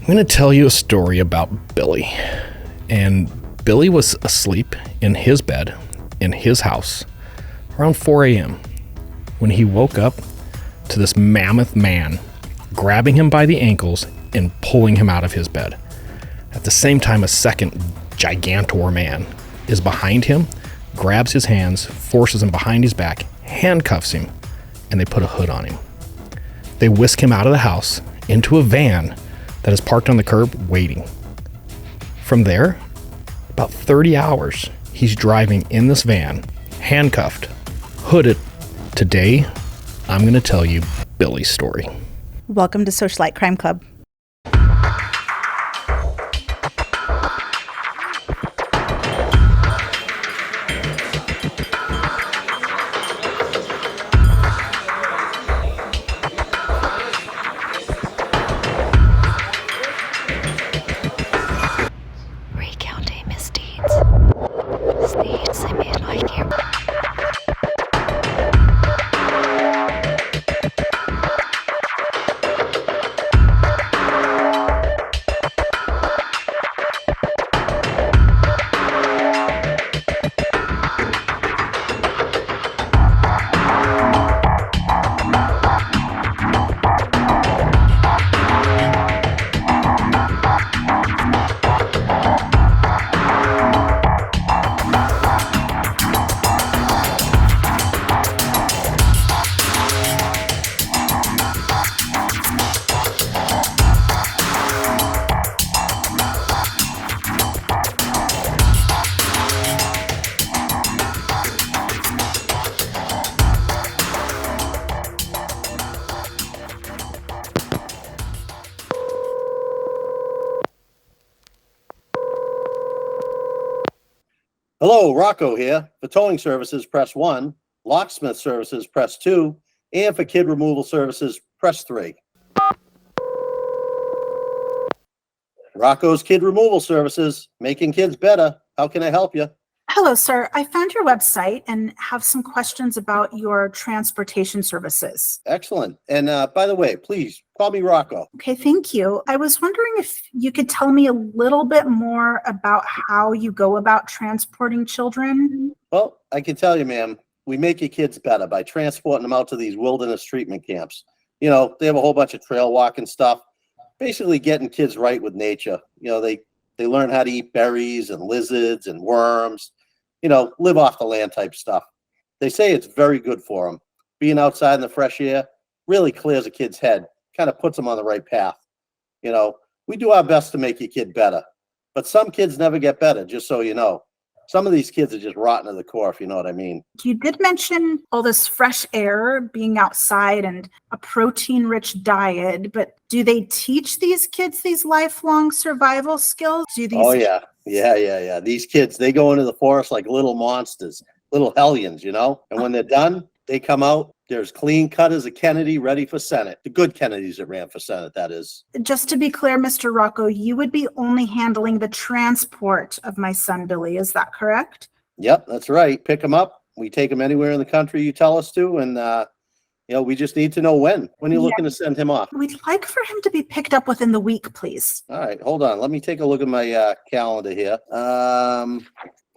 I'm going to tell you a story about Billy. And Billy was asleep in his bed in his house around 4 a.m. when he woke up to this mammoth man grabbing him by the ankles and pulling him out of his bed. At the same time, a second gigantor man is behind him, grabs his hands, forces him behind his back, handcuffs him, and they put a hood on him. They whisk him out of the house into a van that is parked on the curb waiting. From there, about 30 hours, he's driving in this van, handcuffed, hooded. Today, I'm going to tell you Billy's story. Welcome to Socialite Crime Club. Recounting misdeeds. Misdeeds they made like you. Hello, Rocco here. For towing services, press 1. Locksmith services, press 2. And for kid removal services, press 3. Rocco's Kid Removal Services, making kids better. How can I help you? Hello, sir. I found your website and have some questions about your transportation services. Excellent. And by the way, please call me Rocco. Okay, thank you. I was wondering if you could tell me a little bit more about how you go about transporting children. Well, I can tell you, ma'am, we make your kids better by transporting them out to these wilderness treatment camps. You know, they have a whole bunch of trail walking stuff, basically getting kids right with nature. You know, they learn how to eat berries and lizards and worms, you know, live off the land type stuff. They say it's very good for them. Being outside in the fresh air really clears a kid's head, kind of puts them on the right path. You know, we do our best to make your kid better, but some kids never get better, just so you know. Some of these kids are just rotten to the core, if you know what I mean. You did mention all this fresh air, being outside, and a protein-rich diet, but do they teach these kids these lifelong survival skills? Oh, yeah. Yeah. These kids, they go into the forest like little monsters, little hellions, you know? And when they're done, they come out. There's clean cut as a Kennedy ready for Senate. The good Kennedys that ran for Senate, that is. Just to be clear, Mr. Rocco, you would be only handling the transport of my son, Billy. Is that correct? Yep, that's right. Pick them up. We take them anywhere in the country you tell us to. And, you know, we just need to know when you're looking to send him off. We'd like for him to be picked up within the week, please. All right, hold on. Let me take a look at my calendar here.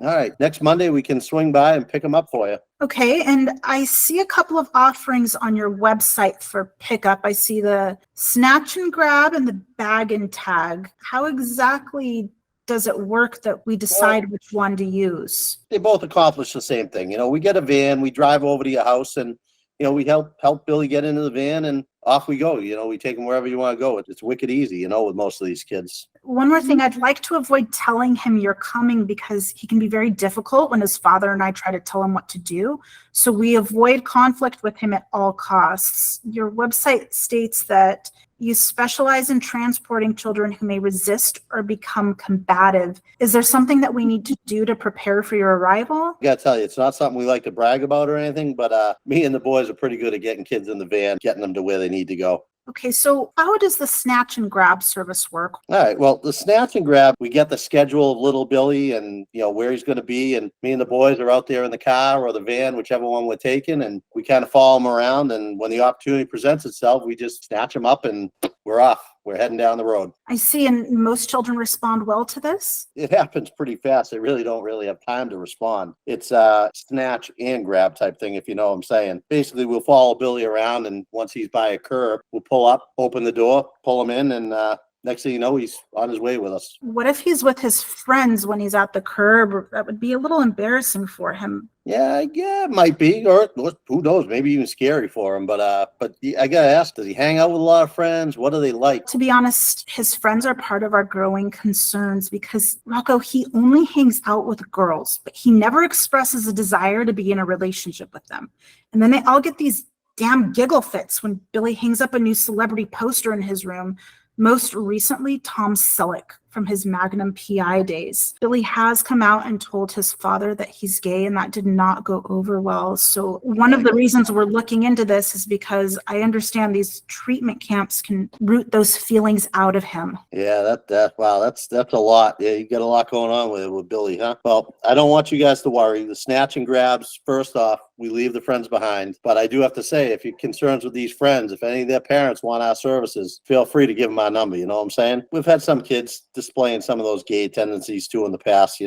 All right, next Monday we can swing by and pick them up for you. Okay, and I see a couple of offerings on your website for pickup. I see the snatch and grab and the bag and tag. How exactly does it work that we decide which one to use? They both accomplish the same thing. You know, we get a van, we drive over to your house, and you know, we help Billy get into the van, and off we go. You know, we take him wherever you want to go. It's wicked easy, you know, with most of these kids. One more thing, I'd like to avoid telling him you're coming because he can be very difficult when his father and I try to tell him what to do. So we avoid conflict with him at all costs. Your website states that you specialize in transporting children who may resist or become combative. Is there something that we need to do to prepare for your arrival? I gotta tell you, it's not something we like to brag about or anything, but me and the boys are pretty good at getting kids in the van, getting them to where they need to go. Okay, so how does the snatch and grab service work? All right, well, the snatch and grab, we get the schedule of little Billy and, you know, where he's going to be. And me and the boys are out there in the car or the van, whichever one we're taking. And we kind of follow him around. And when the opportunity presents itself, we just snatch him up and we're off. We're heading down the road. I see, and most children respond well to this? It happens pretty fast. They really don't have time to respond. It's snatch and grab type thing, if you know what I'm saying. Basically, we'll follow Billy around, and once he's by a curb, we'll pull up, open the door, pull him in, and next thing you know, he's on his way with us. What if he's with his friends when he's at the curb? That would be a little embarrassing for him. Yeah, it might be, or who knows, maybe even scary for him. But I gotta ask, does he hang out with a lot of friends? What do they like? To be honest, his friends are part of our growing concerns because, Rocco, he only hangs out with girls, but he never expresses a desire to be in a relationship with them. And then they all get these damn giggle fits when Billy hangs up a new celebrity poster in his room. Most recently, Tom Selleck from his Magnum PI days. Billy has come out and told his father that he's gay, and that did not go over well. So one of the reasons we're looking into this is because I understand these treatment camps can root those feelings out of him. Yeah, wow, that's a lot. Yeah, you got a lot going on with Billy, huh? Well, I don't want you guys to worry. The snatch and grabs, first off, we leave the friends behind. But I do have to say, if you're concerned with these friends, if any of their parents want our services, feel free to give them our number. You know what I'm saying? We've had some kids displaying some of those gay tendencies too in the past.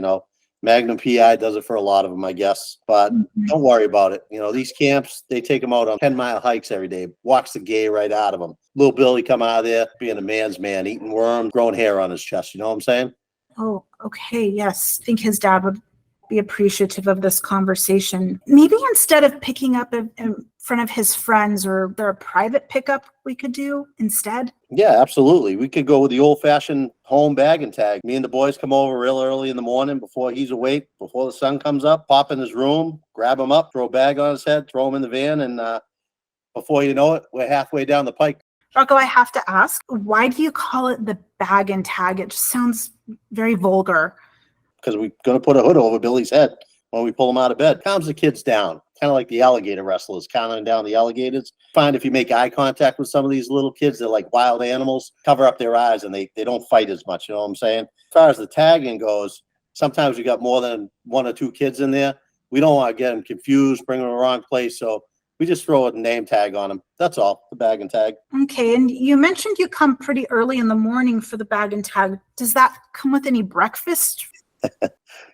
Magnum PI does it for a lot of them, I guess. But don't worry about it. These camps, they take them out on 10-mile hikes every day, walks the gay right out of them. Little Billy come out of there being a man's man, eating worms, growing hair on his chest. You know what I'm saying? Oh, okay. Yes. I think his dad would be appreciative of this conversation. Maybe instead of picking up in front of his friends, or there a private pickup we could do instead? Yeah, absolutely. We could go with the old-fashioned home bag and tag. Me and the boys come over real early in the morning before he's awake, before the sun comes up, pop in his room, grab him up, throw a bag on his head, throw him in the van, and before you know it, we're halfway down the pike. Rocco, I have to ask, why do you call it the bag and tag? It just sounds very vulgar. Because we're going to put a hood over Billy's head when we pull him out of bed. Calms the kids down, kind of like the alligator wrestlers, counting down the alligators. Find if you make eye contact with some of these little kids, they're like wild animals, cover up their eyes, and they don't fight as much, you know what I'm saying? As far as the tagging goes, sometimes we got more than one or two kids in there. We don't want to get them confused, bring them to the wrong place, so we just throw a name tag on them. That's all, the bag and tag. Okay, and you mentioned you come pretty early in the morning for the bag and tag. Does that come with any breakfast?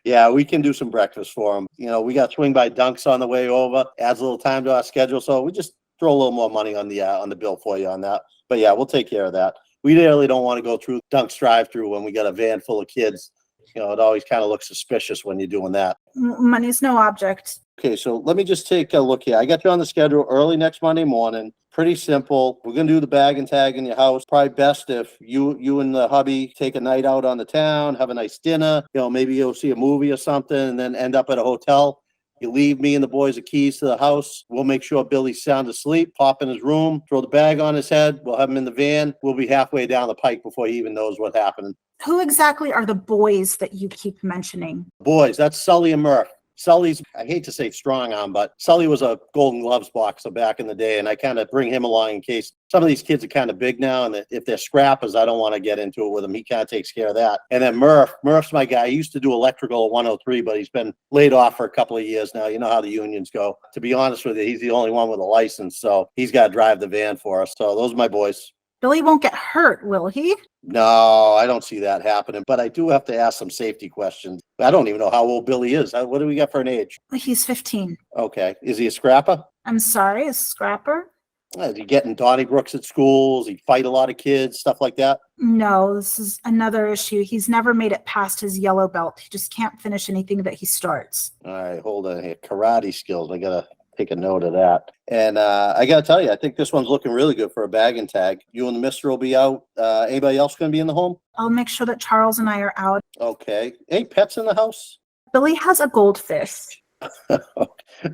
Yeah, we can do some breakfast for them. We got swing by dunks on the way over. Adds a little time to our schedule, so we just throw a little more money on the bill for you on that. But yeah, we'll take care of that. We really don't want to go through Dunk's drive-through when we got a van full of kids. It always kind of looks suspicious when you're doing that. Money's no object. Okay, so let me just take a look here. I got you on the schedule early next Monday morning. Pretty simple. We're going to do the bag and tag in your house. Probably best if you and the hubby take a night out on the town, have a nice dinner. Maybe you'll see a movie or something and then end up at a hotel. You leave me and the boys the keys to the house. We'll make sure Billy's sound asleep, pop in his room, throw the bag on his head. We'll have him in the van. We'll be halfway down the pike before he even knows what happened. Who exactly are the boys that you keep mentioning? Boys, that's Sully and Murph. Sully's, I hate to say strong arm, but Sully was a Golden Gloves boxer back in the day, and I kind of bring him along in case some of these kids are kind of big now, and if they're scrappers, I don't want to get into it with him. He kind of takes care of that. And then Murph's my guy. He used to do electrical at 103, but he's been laid off for a couple of years now. You know how the unions go. To be honest with you, he's the only one with a license, so he's got to drive the van for us. So those are my boys. Billy won't get hurt, will he? No, I don't see that happening, but I do have to ask some safety questions. I don't even know how old Billy is. What do we got for an age? He's 15. Okay. Is he a scrapper? I'm sorry, a scrapper? Is he getting Donnybrooks at schools? He fight a lot of kids, stuff like that? No, this is another issue. He's never made it past his yellow belt. He just can't finish anything that he starts. All right, hold on here. Karate skills. I got to take a note of that. And I got to tell you, I think this one's looking really good for a bag and tag. You and the mister will be out. Anybody else going to be in the home? I'll make sure that Charles and I are out. Okay. Any pets in the house? Billy has a goldfish.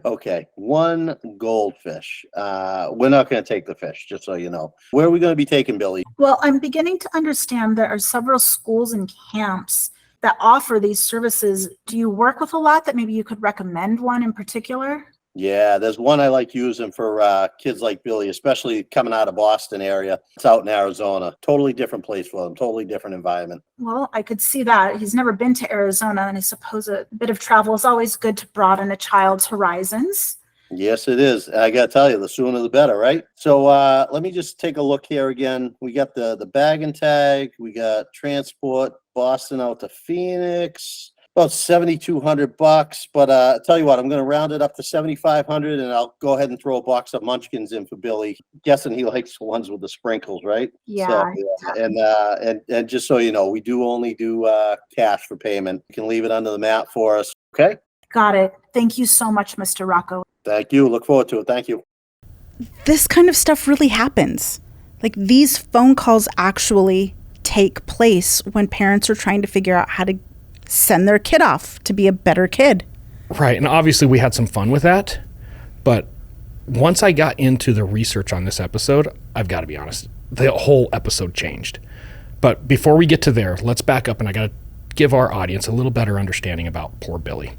Okay. One goldfish. We're not going to take the fish, just so you know. Where are we going to be taking Billy? Well, I'm beginning to understand there are several schools and camps that offer these services. Do you work with a lot that maybe you could recommend one in particular? Yeah, there's one I like using for kids like Billy, especially coming out of Boston area. It's out in Arizona. Totally different place for them. Totally different environment. Well, I could see that. He's never been to Arizona, and I suppose a bit of travel is always good to broaden a child's horizons. Yes, it is. I got to tell you, the sooner the better, right? So let me just take a look here again. We got the bag and tag. We got transport, Boston out to Phoenix, about $7,200. But I tell you what, I'm going to round it up to 7,500, and I'll go ahead and throw a box of Munchkins in for Billy. Guessing he likes the ones with the sprinkles, right? Yeah. And just so you know, we do only do cash for payment. You can leave it under the mat for us. Okay. Got it. Thank you so much, Mr. Rocco. Thank you. Look forward to it. Thank you. This kind of stuff really happens. Like, these phone calls actually take place when parents are trying to figure out how to send their kid off to be a better kid. Right. And obviously we had some fun with that. But once I got into the research on this episode, I've got to be honest, the whole episode changed. But before we get to there, let's back up, and I got to give our audience a little better understanding about poor Billy.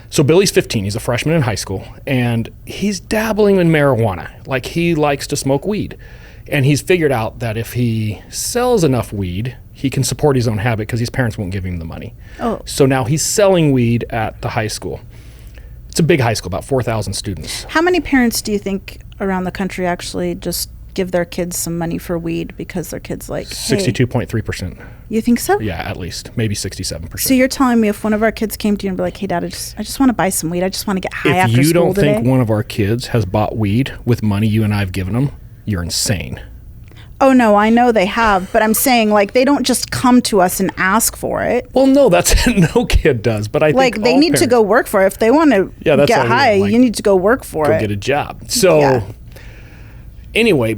So Billy's 15. He's a freshman in high school, and he's dabbling in marijuana. Like, he likes to smoke weed. And he's figured out that if he sells enough weed, he can support his own habit because his parents won't give him the money. Oh. So now he's selling weed at the high school. It's a big high school, about 4,000 students. How many parents do you think around the country actually just give their kids some money for weed because their kids like, hey, 62.3%. you think so? Yeah, at least. Maybe 67%. So you're telling me if one of our kids came to you and be like, hey, Dad, I just want to buy some weed. I just want to get high after If you school don't today. think one of our kids has bought weed with money you and I have given them, you're insane. Oh, no, I know they have. But I'm saying, like, they don't just come to us and ask for it. Well, no, that's no kid does. But I think Like, they all need to parents go work for it. If they want to that's get all I mean, high, like, you need to go work for go it. get a job. So Yeah. anyway,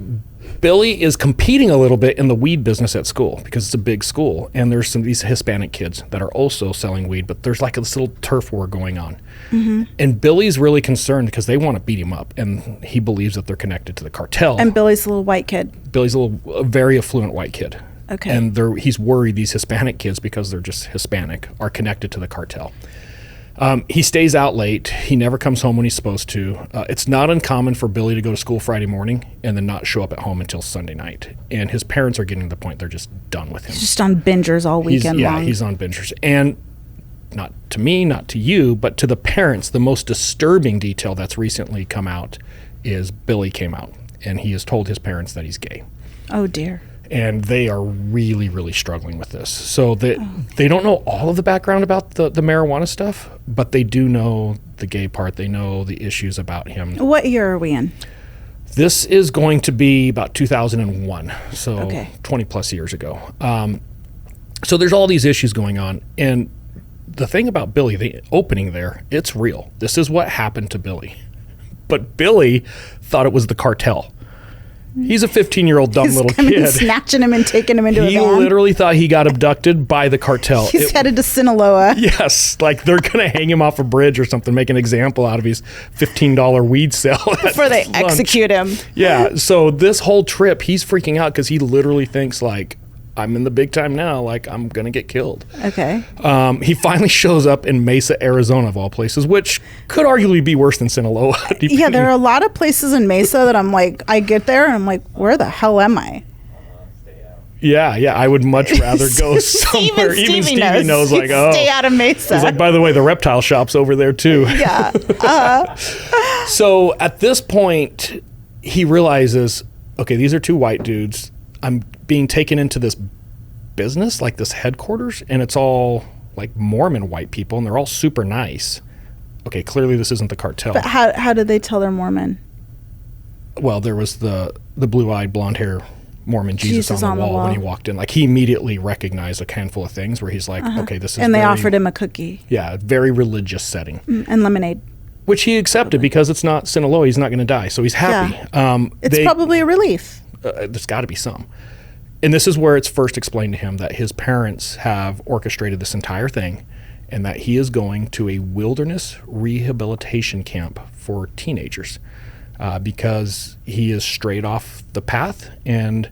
Billy is competing a little bit in the weed business at school because it's a big school, and there's some of these Hispanic kids that are also selling weed, but there's like this little turf war going on. Mm-hmm. And Billy's really concerned because they want to beat him up, and he believes that they're connected to the cartel. And Billy's a little white kid. Billy's a very affluent white kid. Okay. And he's worried these Hispanic kids, because they're just Hispanic, are connected to the cartel. He stays out late. He never comes home when he's supposed to. It's not uncommon for Billy to go to school Friday morning and then not show up at home until Sunday night. And his parents are getting to the point they're just done with him. He's just on bingers all weekend long. Yeah, he's on bingers. And not to me, not to you, but to the parents, the most disturbing detail that's recently come out is Billy came out, and he has told his parents that he's gay. Oh, dear. And they are really, really struggling with this. So they don't know all of the background about the marijuana stuff, but they do know the gay part. They know the issues about him. What year are we in? This is going to be about 2001, so Okay. 20 plus years ago. So there's all these issues going on. And the thing about Billy, the opening there, it's real. This is what happened to Billy. But Billy thought it was the cartel. He's a 15-year-old dumb little kid. Snatching him and taking him into a He van. literally thought he got abducted by the cartel. He's headed to Sinaloa. Yes, like they're going to hang him off a bridge or something, make an example out of his $15 weed sale. Before they execute him. Yeah, so this whole trip, he's freaking out because he literally thinks, like, I'm in the big time now, like, I'm going to get killed. Okay. He finally shows up in Mesa, Arizona, of all places, which could arguably be worse than Sinaloa. Yeah, there are a lot of places in Mesa that I'm like, I get there and I'm like, where the hell am I? Yeah, I would much rather go somewhere. Even Stevie knows, like, oh. Stay out of Mesa. He's like, by the way, the reptile shop's over there, too. Yeah. So at this point, he realizes, okay, these are two white dudes. I'm being taken into this business, like this headquarters, and it's all like Mormon white people, and they're all super nice. Okay, clearly this isn't the cartel. But how did they tell they're Mormon? Well, there was the blue-eyed, blonde-hair Mormon Jesus on the wall when he walked in. Like, he immediately recognized a handful of things where he's like, okay, this is And they offered him a cookie. Yeah, very religious setting. And lemonade. Which he accepted because it's not Sinaloa. He's not going to die, so he's happy. Yeah. It's probably a relief. There's got to be some. And this is where it's first explained to him that his parents have orchestrated this entire thing, and that he is going to a wilderness rehabilitation camp for teenagers because he is straight off the path, and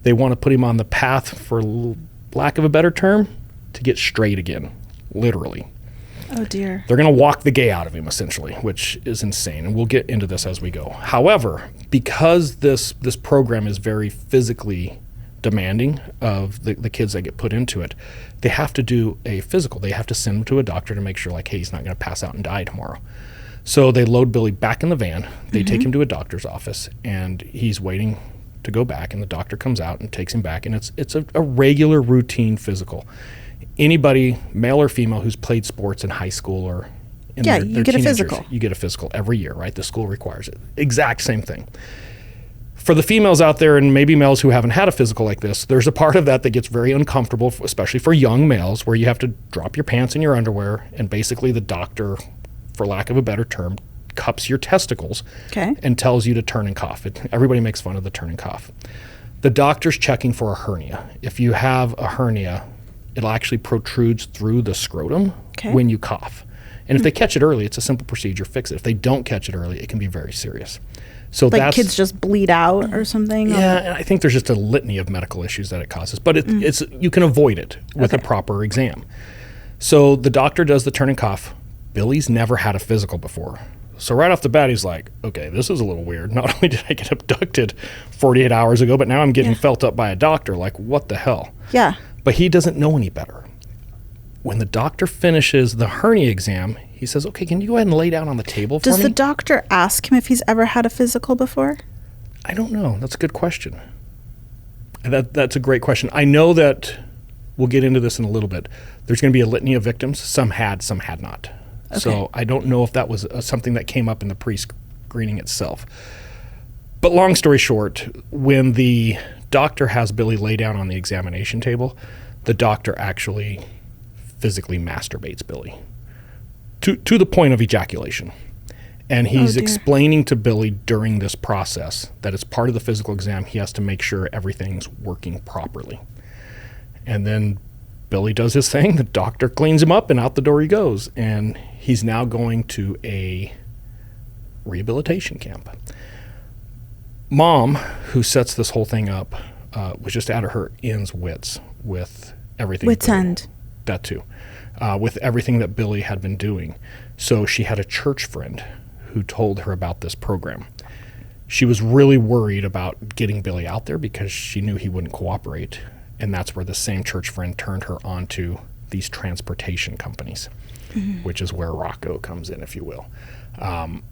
they want to put him on the path, for lack of a better term, to get straight again, literally. Oh, dear. They're going to walk the gay out of him, essentially, which is insane. And we'll get into this as we go. However, because this program is very physically demanding of the kids that get put into it, they have to do a physical. They have to send him to a doctor to make sure, like, hey, he's not going to pass out and die tomorrow. So they load Billy back in the van. They take him to a doctor's office, and he's waiting to go back. And the doctor comes out and takes him back, and it's a regular routine physical. Anybody, male or female, who's played sports in high school or in their you get a teenagers, physical. you get a physical every year, right? The school requires it. Exact same thing. For the females out there, and maybe males who haven't had a physical like this, there's a part of that that gets very uncomfortable, especially for young males, where you have to drop your pants in your underwear, and basically the doctor, for lack of a better term, cups your testicles and tells you to turn and cough. Everybody makes fun of the turn and cough. The doctor's checking for a hernia. If you have a hernia, it actually protrudes through the scrotum when you cough. And if they catch it early, it's a simple procedure, fix it. If they don't catch it early, it can be very serious. So like kids just bleed out or something? Yeah, and I think there's just a litany of medical issues that it causes. But it's you can avoid it with a proper exam. So the doctor does the turn and cough. Billy's never had a physical before. So right off the bat, he's like, okay, this is a little weird. Not only did I get abducted 48 hours ago, but now I'm getting felt up by a doctor. Like, what the hell? Yeah. But he doesn't know any better. When the doctor finishes the hernia exam, he says, okay, can you go ahead and lay down on the table for me? Does the doctor ask him if he's ever had a physical before? I don't know. That's a good question. That's a great question. I know that we'll get into this in a little bit. There's going to be a litany of victims. Some had not. Okay. So I don't know if that was something that came up in the pre-screening itself. But long story short, when the doctor has Billy lay down on the examination table, the doctor actually physically masturbates Billy to the point of ejaculation. And he's explaining to Billy during this process that as part of the physical exam, he has to make sure everything's working properly. And then Billy does his thing. The doctor cleans him up, and out the door he goes. And he's now going to a rehabilitation camp. Mom, who sets this whole thing up, was just out of her wits with everything. Wits end. That too. With everything that Billy had been doing. So she had a church friend who told her about this program. She was really worried about getting Billy out there because she knew he wouldn't cooperate. And that's where the same church friend turned her on to these transportation companies, which is where Rocco comes in, if you will. And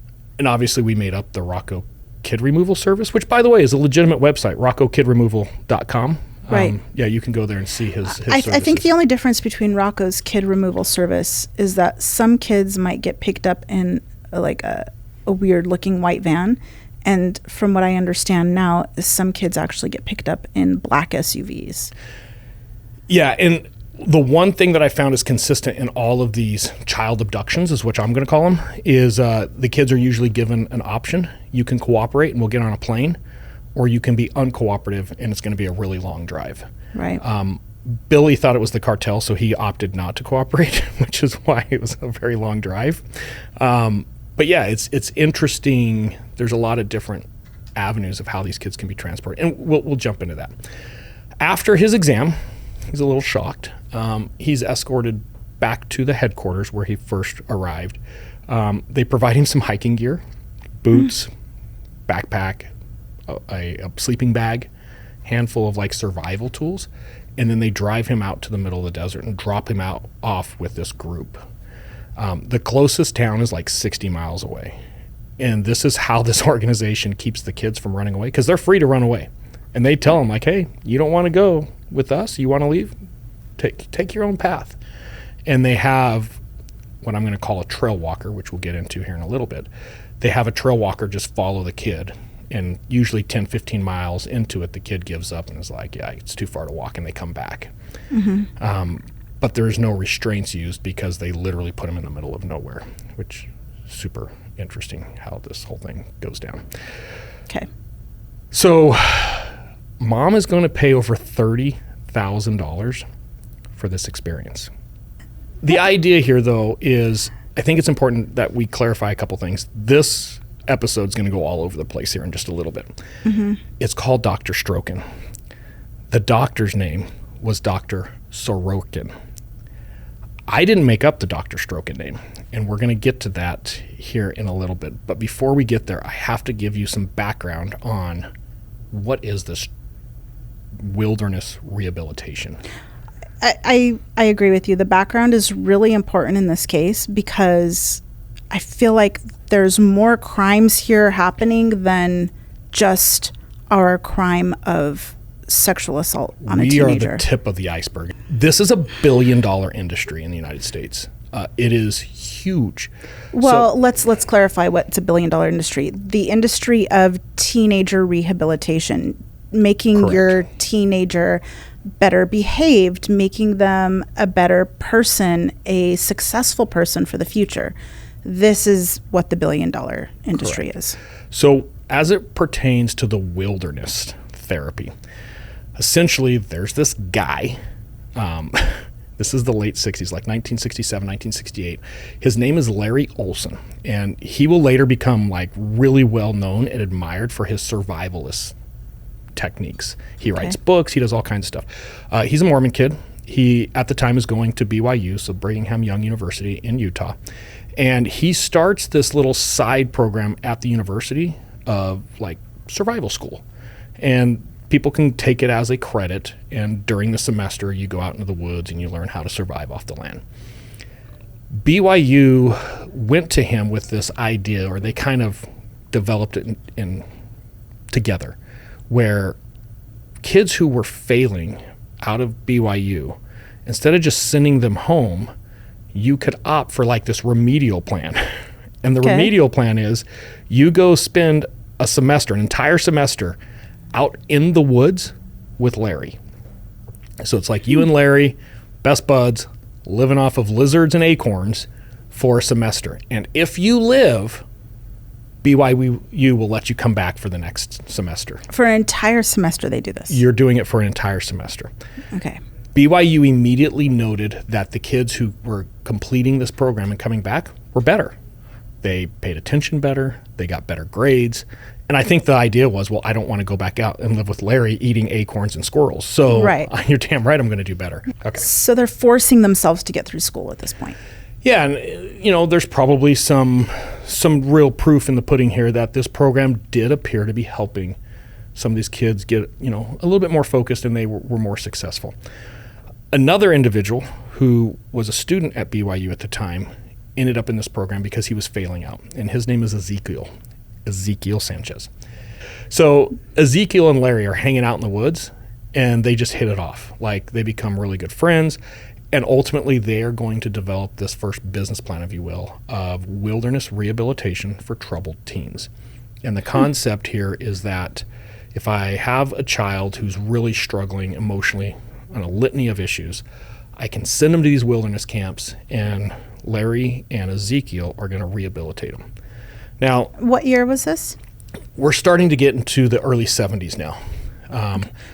obviously we made up the Rocco Kid Removal Service, which, by the way, is a legitimate website, roccokidremoval.com. Right. Yeah, you can go there and see his I services. think the only difference between Rocco's kid removal service is that some kids might get picked up in a weird looking white van. And from what I understand now, some kids actually get picked up in black SUVs. Yeah, and the one thing that I found is consistent in all of these child abductions, is what I'm going to call them, is the kids are usually given an option. You can cooperate and we'll get on a plane, or you can be uncooperative and it's going to be a really long drive. Right. Billy thought it was the cartel, so he opted not to cooperate, which is why it was a very long drive. But yeah, it's interesting. There's a lot of different avenues of how these kids can be transported, and we'll jump into that. After his exam, he's a little shocked. He's escorted back to the headquarters where he first arrived. They provide him some hiking gear, boots, backpack, a sleeping bag, handful of survival tools, and then they drive him out to the middle of the desert and drop him off with this group. The closest town is 60 miles away. And this is how this organization keeps the kids from running away, because they're free to run away. And they tell them, hey, you don't want to go with us? You want to leave? Take your own path. And they have what I'm going to call a trail walker, which we'll get into here in a little bit. They have a trail walker just follow the kid. And usually 10, 15 miles into it, the kid gives up and is yeah, it's too far to walk, and they come back. But there's no restraints used because they literally put him in the middle of nowhere, which is super interesting how this whole thing goes down. Okay. So Mom is going to pay over $30,000 for this experience. The idea here, though, is I think it's important that we clarify a couple things. This episode's going to go all over the place here in just a little bit. It's called Dr. Strokin. The doctor's name was Dr. Sorokin. I didn't make up the Dr. Strokin name, and we're going to get to that here in a little bit. But before we get there, I have to give you some background on what is this wilderness rehabilitation. I agree with you. The background is really important in this case because I feel like there's more crimes here happening than just our crime of sexual assault on a teenager. We are the tip of the iceberg. This is $1 billion industry in the United States. It is huge. Well, let's clarify what's $1 billion industry. The industry of teenager rehabilitation, making Correct. your teenager better behaved, making them a better person, a successful person for the future. This is what the $1 billion industry is. So as it pertains to the wilderness therapy, essentially there's this guy, this is the late 60s, like 1967, 1968. His name is Larry Olson, and he will later become like really well known and admired for his survivalist techniques. He writes books, he does all kinds of stuff. He's a Mormon kid. He, at the time, is going to BYU, so Brigham Young University in Utah. And he starts this little side program at the university of like survival school. And people can take it as a credit, and during the semester you go out into the woods and you learn how to survive off the land. BYU went to him with this idea, or they kind of developed it in together, where kids who were failing out of BYU, instead of just sending them home, you could opt for like this remedial plan. And the remedial plan is you go spend a semester, an entire semester, out in the woods with Larry. So it's like you and Larry, best buds, living off of lizards and acorns for a semester. And if you live, BYU will let you come back for the next semester. For an entire semester they do this? You're doing it for an entire semester. Okay. BYU immediately noted that the kids who were completing this program and coming back were better. They paid attention better. They got better grades. And I think the idea was, well, I don't want to go back out and live with Larry eating acorns and squirrels. So you're damn right I'm going to do better. Okay. So they're forcing themselves to get through school at this point. Yeah, and you know, there's probably some real proof in the pudding here that this program did appear to be helping some of these kids get, you know, a little bit more focused, and they were more successful. Another individual who was a student at BYU at the time ended up in this program because he was failing out, and his name is Ezekiel Sanchez. So Ezekiel and Larry are hanging out in the woods, and they just hit it off. Like, they become really good friends, and ultimately they are going to develop this first business plan, if you will, of wilderness rehabilitation for troubled teens. And the concept here is that if I have a child who's really struggling emotionally on a litany of issues, I can send them to these wilderness camps, and Larry and Ezekiel are going to rehabilitate them. Now, what year was this? We're starting to get into the early 70s now.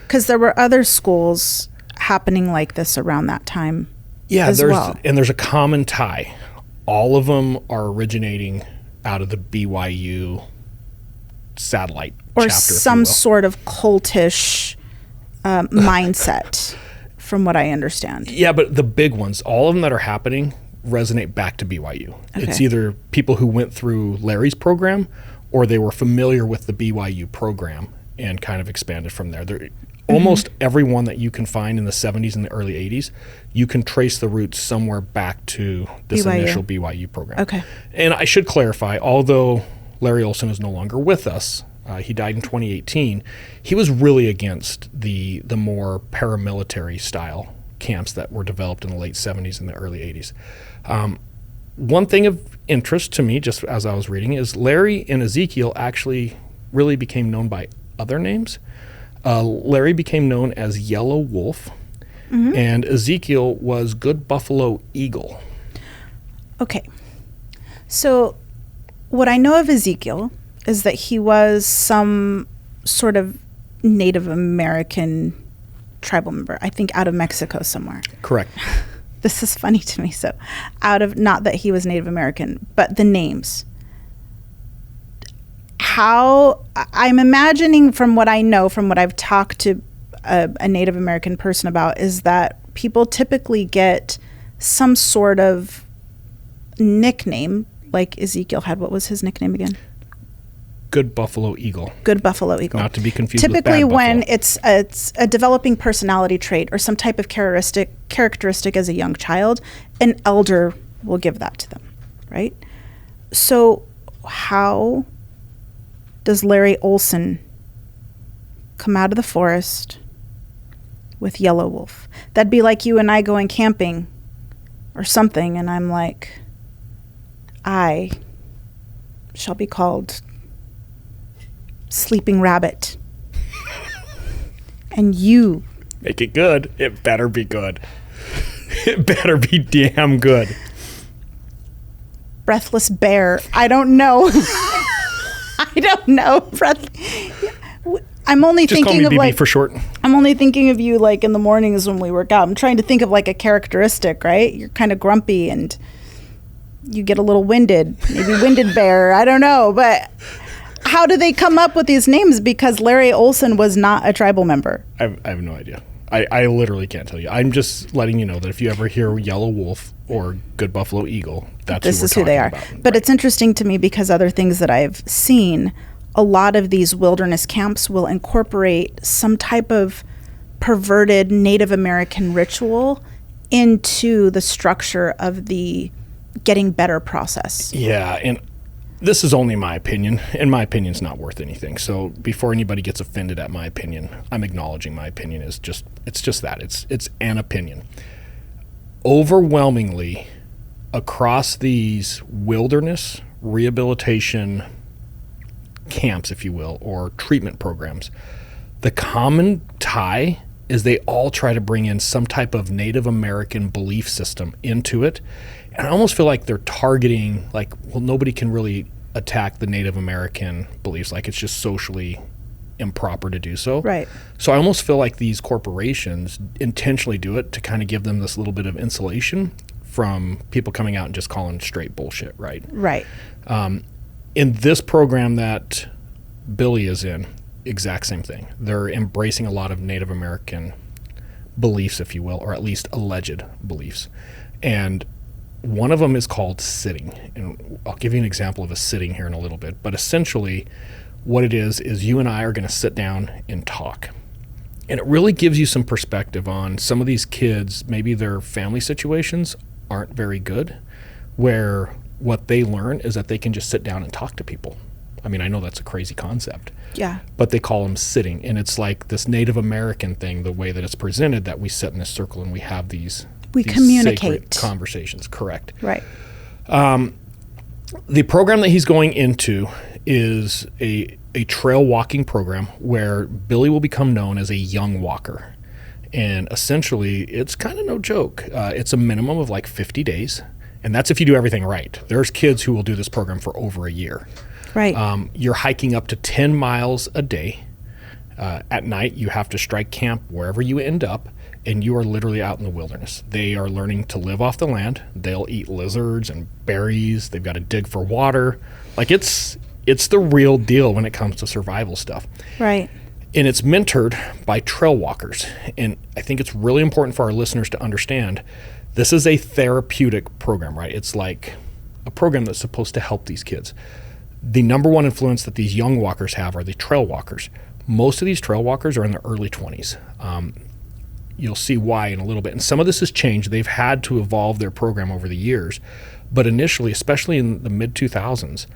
Because there were other schools happening like this around that time. Yeah, well. There's a common tie. All of them are originating out of the BYU satellite or chapter, some sort of cultish mindset, from what I understand. Yeah, but the big ones, all of them that are happening, resonate back to BYU. Okay. It's either people who went through Larry's program, or they were familiar with the BYU program and kind of expanded from there. Almost everyone that you can find in the 70s and the early 80s, you can trace the roots somewhere back to this initial BYU program. Okay. And I should clarify, although Larry Olson is no longer with us, he died in 2018, he was really against the more paramilitary style camps that were developed in the late 70s and the early 80s. One thing of interest to me, just as I was reading, is Larry and Ezekiel actually really became known by other names. Larry became known as Yellow Wolf, and Ezekiel was Good Buffalo Eagle. Okay. So what I know of Ezekiel is that he was some sort of Native American tribal member, I think out of Mexico somewhere. Correct. This is funny to me. So not that he was Native American, but the names. How I'm imagining, from what I know, from what I've talked to a Native American person about, is that people typically get some sort of nickname, like Ezekiel had. What was his nickname again? Good Buffalo Eagle. Good Buffalo Eagle. Not to be confused typically with Bad when Buffalo. it's a developing personality trait or some type of characteristic as a young child, an elder will give that to them, right? So how does Larry Olson come out of the forest with Yellow Wolf? That'd be like you and I going camping or something, and I'm like, I shall be called Sleeping Rabbit. And you... Make it good. It better be good. It better be damn good. Breathless Bear. I don't know. I don't know. I'm only Just call thinking me of BB like for short. I'm only thinking of you like in the mornings when we work out. I'm trying to think of like a characteristic, right? You're kind of grumpy and you get a little winded. Maybe Winded Bear. I don't know. But how do they come up with these names? Because Larry Olson was not a tribal member. I have no idea. I literally can't tell you. I'm just letting you know that if you ever hear Yellow Wolf or Good Buffalo Eagle, This is who they are. But it's interesting to me because other things that I've seen, a lot of these wilderness camps will incorporate some type of perverted Native American ritual into the structure of the getting better process. Yeah, and this is only my opinion, and my opinion's not worth anything. So before anybody gets offended at my opinion, I'm acknowledging my opinion is just that. It's an opinion. Overwhelmingly, across these wilderness rehabilitation camps, if you will, or treatment programs, the common tie is they all try to bring in some type of Native American belief system into it. And I almost feel like they're targeting, like, well, nobody can really attack the Native American beliefs. Like, it's just socially improper to do so. Right. So I almost feel like these corporations intentionally do it to kind of give them this little bit of insulation from people coming out and just calling straight bullshit, right? Right. In this program that Billy is in, exact same thing. They're embracing a lot of Native American beliefs, if you will, or at least alleged beliefs. And one of them is called sitting. And I'll give you an example of a sitting here in a little bit. But essentially, what it is you and I are going to sit down and talk. And it really gives you some perspective on some of these kids, maybe their family situations aren't very good, where what they learn is that they can just sit down and talk to people. I mean, I know that's a crazy concept. Yeah. But they call them sitting. And it's like this Native American thing, the way that it's presented, that we sit in this circle and we have these communicate sacred conversations. Correct. Right. The program that he's going into is a trail walking program where Billy will become known as a young walker. And essentially, it's kind of no joke. It's a minimum of like 50 days. And that's if you do everything right. There's kids who will do this program for over a year. Right. You're hiking up to 10 miles a day. At night, you have to strike camp wherever you end up, and you are literally out in the wilderness. They are learning to live off the land. They'll eat lizards and berries. They've got to dig for water. Like, it's the real deal when it comes to survival stuff. Right. And it's mentored by trail walkers. And I think it's really important for our listeners to understand this is a therapeutic program, right? It's like a program that's supposed to help these kids. The number one influence that these young walkers have are the trail walkers. Most of these trail walkers are in their early 20s. You'll see why in a little bit. And some of this has changed. They've had to evolve their program over the years. But initially, especially in the mid-2000s,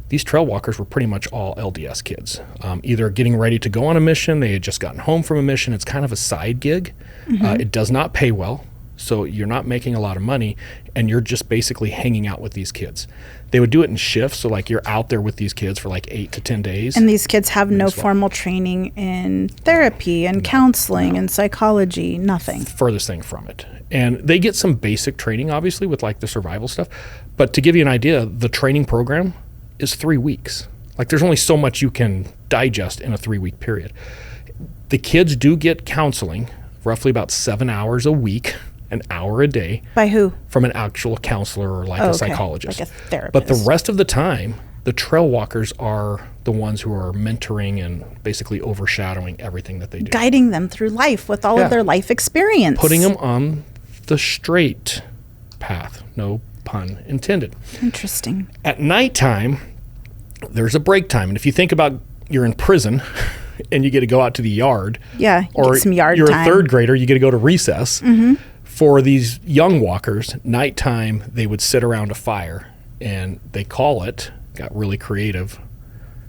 these trail walkers were pretty much all LDS kids. Either getting ready to go on a mission, they had just gotten home from a mission. It's kind of a side gig. Mm-hmm. It does not pay well. So you're not making a lot of money, and you're just basically hanging out with these kids. They would do it in shifts, so like you're out there with these kids for like 8 to 10 days. And these kids have no formal training in therapy and counseling and psychology, nothing. Furthest thing from it. And they get some basic training, obviously, with like the survival stuff. But to give you an idea, the training program is 3 weeks. Like, there's only so much you can digest in a 3-week period. The kids do get counseling, roughly about 7 hours a week. An hour a day. By who? From an actual counselor or like a psychologist. Like a therapist. But the rest of the time, the trail walkers are the ones who are mentoring and basically overshadowing everything that they do. Guiding them through life with all of their life experience. Putting them on the straight path. No pun intended. Interesting. At nighttime, there's a break time. And if you think about you're in prison and you get to go out to the yard. Yeah, or get some yard you're time. a third grader, you get to go to recess. Mm-hmm. For these young walkers, nighttime, they would sit around a fire And they call it, got really creative,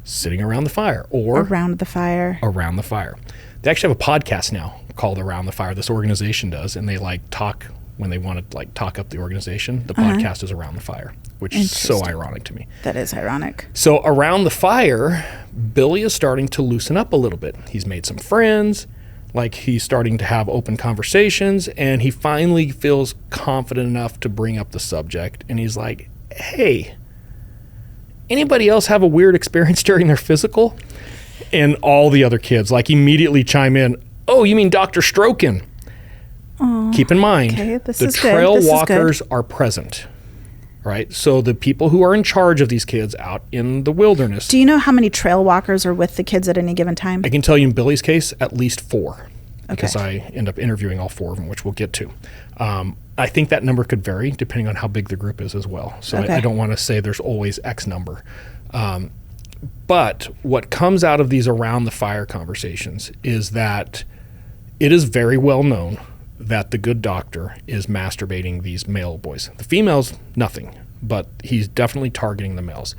sitting around the fire or Around the fire. around the fire. They actually have a podcast now called Around the Fire. This organization does, and they like talk when they want to like talk up the organization. The podcast is Around the Fire, which is so ironic to me. That is ironic. So around the fire, Billy is starting to loosen up a little bit. He's made some friends, like he's starting to have open conversations, and he finally feels confident enough to bring up the subject. And he's like, hey, anybody else have a weird experience during their physical? And all the other kids like immediately chime in, oh, you mean Dr. Strokin? Keep in mind, the trail walkers are present, right? So the people who are in charge of these kids out in the wilderness. Do you know how many trail walkers are with the kids at any given time? I can tell you in Billy's case, at least 4, because I end up interviewing all 4 of them, which we'll get to. I think that number could vary depending on how big the group is as well. So I don't want to say there's always X number. But what comes out of these around the fire conversations is that it is very well known that the good doctor is masturbating these male boys. The females, nothing, but he's definitely targeting the males.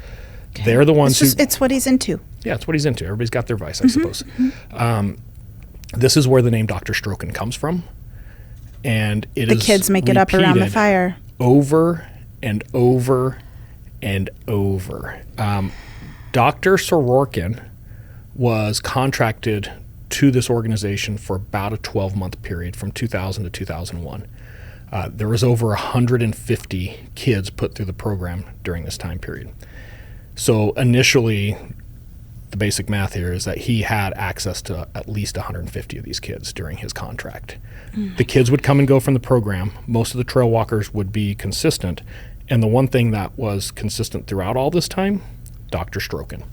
Okay. They're the ones it's what he's into. Yeah, it's what he's into. Everybody's got their vice, I suppose. This is where the name Dr. Strokin comes from. And the kids make it up around the fire. Over and over and over. Dr. Sorokin was contracted to this organization for about a 12-month period from 2000 to 2001. There was over 150 kids put through the program during this time period. So initially, the basic math here is that he had access to at least 150 of these kids during his contract. The kids would come and go from the program. Most of the trail walkers would be consistent. And the one thing that was consistent throughout all this time, Dr. Strokin.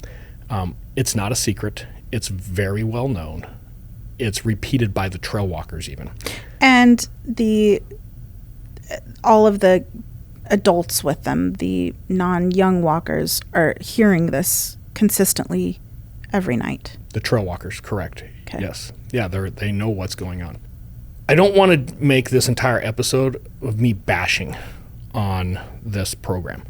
It's not a secret. It's very well known. It's repeated by the trail walkers even. And all of the adults with them, the non-young walkers, are hearing this consistently every night. The trail walkers, correct. Okay. Yes. Yeah, they know what's going on. I don't want to make this entire episode of me bashing on this program.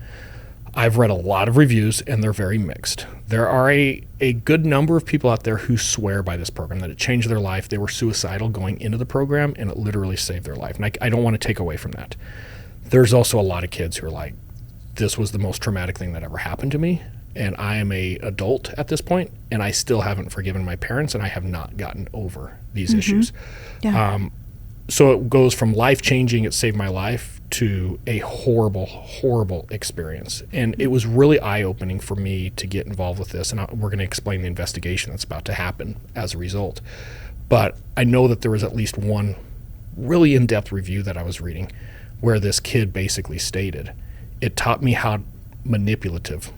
I've read a lot of reviews, and they're very mixed. There are a good number of people out there who swear by this program, that it changed their life. They were suicidal going into the program, and it literally saved their life. And I don't want to take away from that. There's also a lot of kids who are like, this was the most traumatic thing that ever happened to me, and I am an adult at this point, and I still haven't forgiven my parents, and I have not gotten over these issues. Yeah. So it goes from life-changing, it saved my life, to a horrible, horrible experience. And it was really eye-opening for me to get involved with this. And we're going to explain the investigation that's about to happen as a result. But I know that there was at least one really in-depth review that I was reading where this kid basically stated, it taught me how manipulative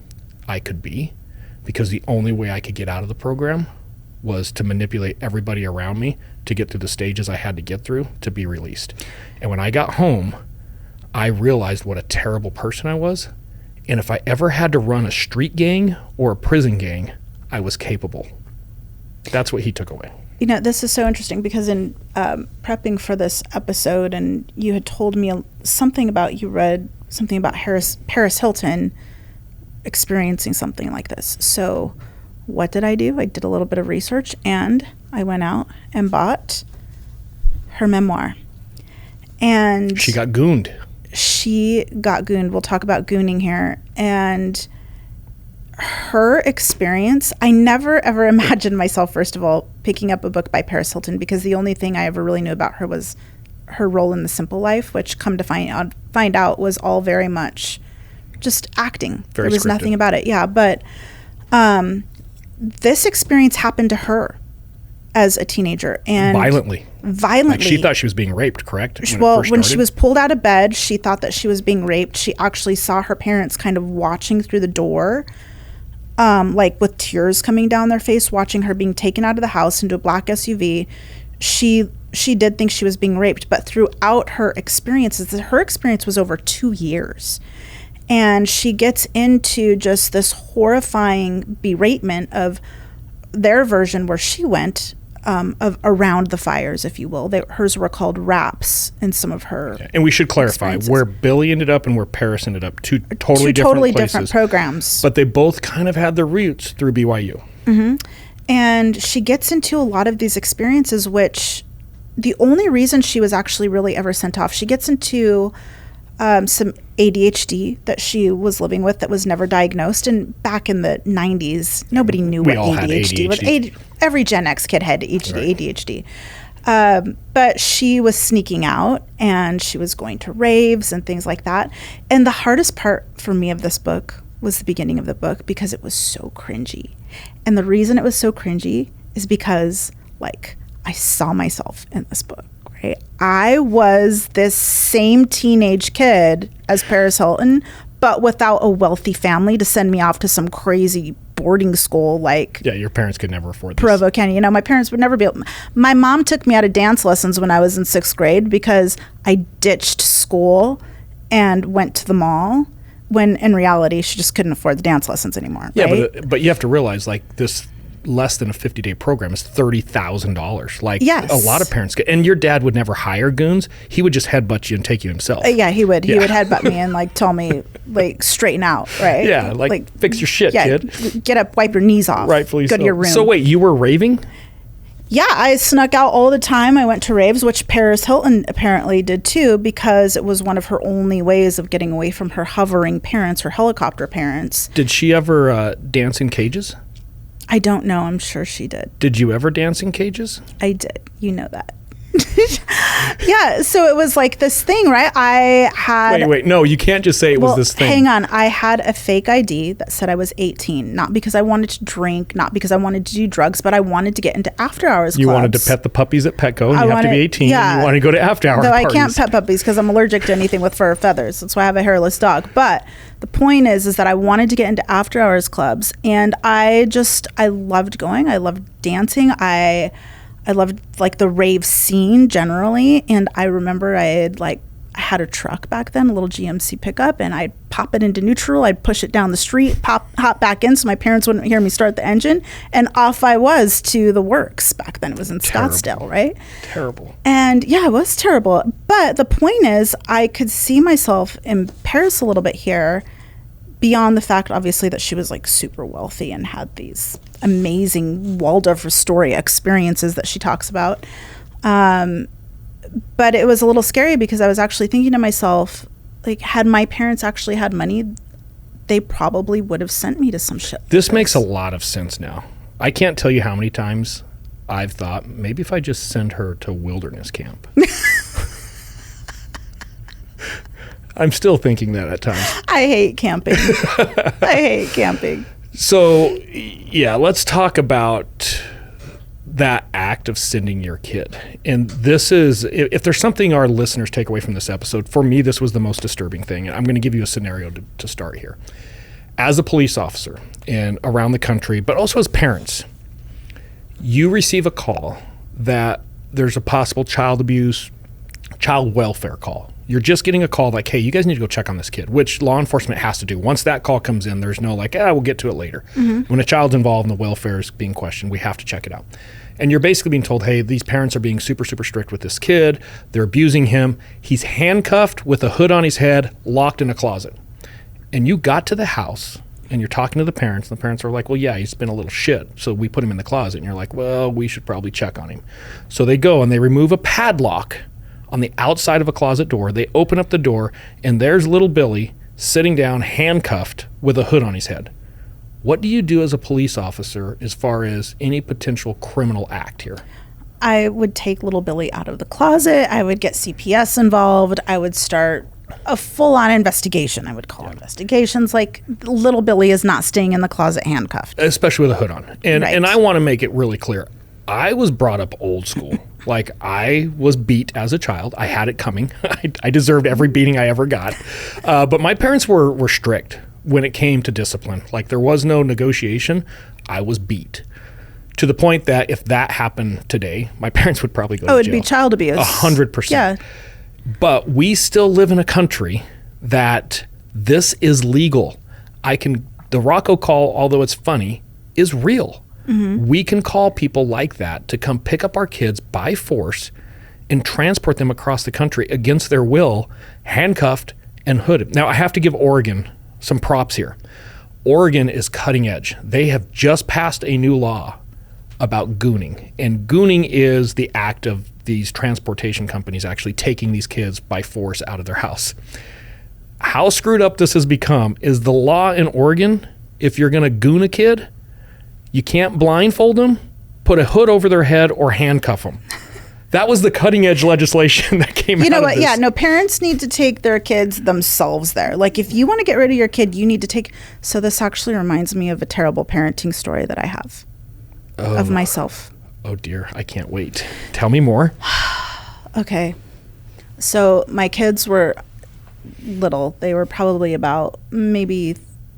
I could be, because the only way I could get out of the program was to manipulate everybody around me to get through the stages I had to get through to be released. And when I got home, I realized what a terrible person I was. And if I ever had to run a street gang or a prison gang, I was capable. That's what he took away. You know, this is so interesting because in prepping for this episode, and you had told me something about, you read something about Paris Hilton experiencing something like this. So what did I do? I did a little bit of research, and I went out and bought her memoir. And she got gooned. We'll talk about gooning here. And her experience, I never ever imagined myself, first of all, picking up a book by Paris Hilton, because the only thing I ever really knew about her was her role in The Simple Life, which come to find out was all very much just acting. There was nothing about it. Yeah. But this experience happened to her as a teenager, and violently. Like she thought she was being raped, correct? When she was pulled out of bed, she thought that she was being raped. She actually saw her parents kind of watching through the door, like with tears coming down their face, watching her being taken out of the house into a black SUV. She did think she was being raped, but throughout her experience was over 2 years. And she gets into just this horrifying beratement of their version where she went. of around the fires, if you will. Hers were called wraps in some of her. And we should clarify where Billy ended up and where Paris ended up, two totally different programs. But they both kind of had their roots through BYU. Mm-hmm. And she gets into a lot of these experiences, which the only reason she was actually really ever sent off, she gets into some ADHD that she was living with that was never diagnosed. And back in the 90s, nobody knew what ADHD was. Every Gen X kid had ADHD. But she was sneaking out and she was going to raves and things like that. And the hardest part for me of this book was the beginning of the book because it was so cringy. And the reason it was so cringy is because, like, I saw myself in this book, right? I was this same teenage kid as Paris Hilton, but without a wealthy family to send me off to some crazy boarding school like... Yeah, your parents could never afford this. Provo County. You know, my parents would never be able... My mom took me out of dance lessons when I was in 6th grade because I ditched school and went to the mall, when in reality she just couldn't afford the dance lessons anymore. Yeah, right? but you have to realize, like, this less than a 50-day program is $30,000. Like, yes. A lot of parents get, and your dad would never hire goons. He would just headbutt you and take you himself. Yeah, he would. He would headbutt me and like tell me like straighten out, right? Yeah, like fix your shit, kid. Get up, wipe your knees off. Rightfully go so. to your room. So wait, you were raving? Yeah, I snuck out all the time. I went to raves, which Paris Hilton apparently did too, because it was one of her only ways of getting away from her hovering parents, her helicopter parents. Did she ever dance in cages? I don't know. I'm sure she did. Did you ever dance in cages? I did. You know that. Yeah, so it was like this thing, right? I had... Wait. No, you can't just say it was this thing. Hang on. I had a fake ID that said I was 18, not because I wanted to drink, not because I wanted to do drugs, but I wanted to get into after-hours clubs. You wanted to pet the puppies at Petco, and you have to be 18, and you want to go to after-hour parties. Though I can't pet puppies because I'm allergic to anything with fur or feathers. That's why I have a hairless dog. But the point is that I wanted to get into after-hours clubs, and I loved going. I loved dancing. I loved like the rave scene generally. And I remember I had a truck back then, a little GMC pickup, and I'd pop it into neutral. I'd push it down the street, hop back in so my parents wouldn't hear me start the engine. And off I was to the works. Back then it was in Scottsdale, right? Terrible. And yeah, it was terrible. But the point is I could see myself in Paris a little bit here, beyond the fact, obviously, that she was like super wealthy and had these amazing Waldorf Astoria experiences that she talks about. But it was a little scary because I was actually thinking to myself, like, had my parents actually had money, they probably would have sent me to some shit. This makes a lot of sense now. I can't tell you how many times I've thought, maybe if I just send her to wilderness camp. I'm still thinking that at times. I hate camping. I hate camping. So, yeah, let's talk about that act of sending your kid. And this is, if there's something our listeners take away from this episode, for me, this was the most disturbing thing. I'm going to give you a scenario to start here. As a police officer and around the country, but also as parents, you receive a call that there's a possible child abuse, child welfare call. You're just getting a call like, hey, you guys need to go check on this kid, which law enforcement has to do. Once that call comes in, there's no like, we'll get to it later. Mm-hmm. When a child's involved and the welfare is being questioned, we have to check it out. And you're basically being told, hey, these parents are being super, super strict with this kid. They're abusing him. He's handcuffed with a hood on his head, locked in a closet. And you got to the house and you're talking to the parents. And the parents are like, well, yeah, he's been a little shit. So we put him in the closet. And you're like, well, we should probably check on him. So they go and they remove a padlock on the outside of a closet door. They open up the door and there's little Billy sitting down, handcuffed with a hood on his head. What do you do as a police officer as far as any potential criminal act here? I would take little Billy out of the closet. I would get CPS involved. I would start a full-on investigation. I would call investigations. Like, little Billy is not staying in the closet handcuffed. Especially with a hood on. And Right. and I want to make it really clear. I was brought up old school. Like, I was beat as a child. I had it coming. I deserved every beating I ever got. But my parents were strict when it came to discipline. Like, there was no negotiation. I was beat. To the point that if that happened today, my parents would probably go to jail. Oh, it'd be child abuse. 100%. Yeah. But we still live in a country that this is legal. The Rocco call, although it's funny, is real. We can call people like that to come pick up our kids by force and transport them across the country against their will, handcuffed and hooded. Now, I have to give Oregon some props here. Oregon is cutting edge. They have just passed a new law about gooning. And gooning is the act of these transportation companies actually taking these kids by force out of their house. How screwed up this has become is the law in Oregon, if you're going to goon a kid, you can't blindfold them, put a hood over their head, or handcuff them. That was the cutting edge legislation that came out. You know of what? this. Yeah, no, parents need to take their kids themselves there. Like, if you want to get rid of your kid, you need to take. So, this actually reminds me of a terrible parenting story that I have of myself. Oh, dear. I can't wait. Tell me more. Okay. So, my kids were little. They were probably about maybe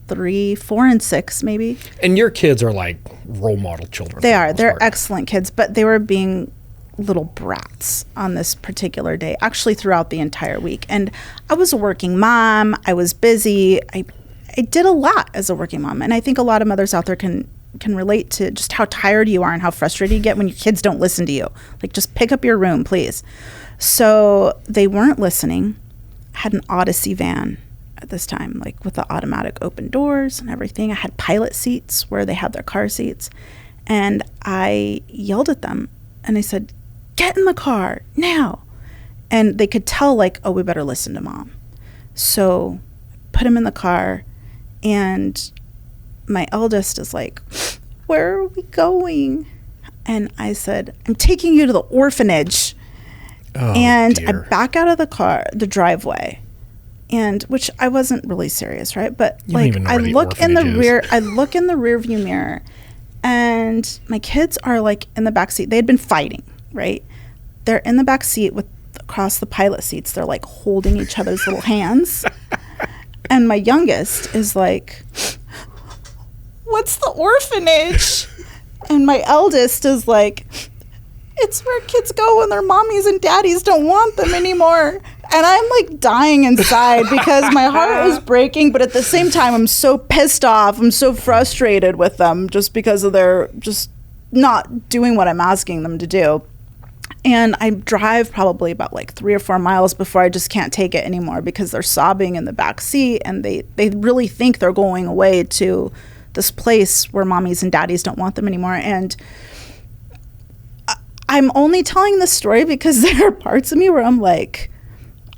3, 4, and 6, maybe. And your kids are like role model children. They for the are. most They're part. excellent kids, but they were being little brats on this particular day, actually throughout the entire week. And I was a working mom. I was busy. I did a lot as a working mom. And I think a lot of mothers out there can relate to just how tired you are and how frustrated you get when your kids don't listen to you. Like, just pick up your room, please. So they weren't listening. I had an Odyssey van at this time, like with the automatic open doors and everything. I had pilot seats where they had their car seats. And I yelled at them and I said, "Get in the car now." And they could tell, like, oh, we better listen to mom. So put him in the car, and my eldest is like, "Where are we going?" And I said, "I'm taking you to the orphanage." Oh, and dear. I back out of the driveway, and which I wasn't really serious, right? But You don't like, even know I where the look in the orphanage is. I look in the rear view mirror, and my kids are like in the back seat. They had been fighting, right? They're in the back seat with across the pilot seats. They're like holding each other's little hands. And my youngest is like, "What's the orphanage?" And my eldest is like, "It's where kids go when their mommies and daddies don't want them anymore." And I'm like dying inside because my heart was breaking, but at the same time, I'm so pissed off. I'm so frustrated with them just because of their just not doing what I'm asking them to do. And I drive probably about like 3 or 4 miles before I just can't take it anymore because they're sobbing in the back seat, and they really think they're going away to this place where mommies and daddies don't want them anymore. And I'm only telling this story because there are parts of me where I'm like,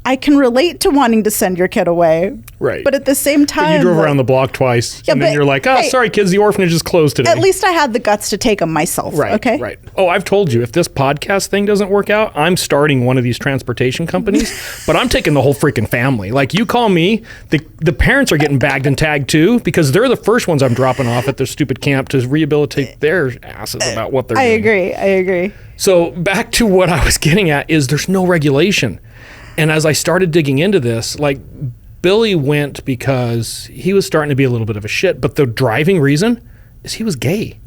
I can relate to wanting to send your kid away. Right. But at the same But time, you drove like, around the block twice, Yeah, and then but, you're like, "Oh, hey, sorry, kids, the orphanage is closed today." at least I had the guts to take them myself. Right, Okay. right. Oh, I've told you, if this podcast thing doesn't work out, I'm starting one of these transportation companies, but I'm taking the whole freaking family. Like, you call me, the parents are getting bagged and tagged too, because they're the first ones I'm dropping off at their stupid camp to rehabilitate their asses about what they're doing. I agree. So back to what I was getting at is there's no regulation. And as I started digging into this, like, Billy went because he was starting to be a little bit of a shit, but the driving reason is he was gay.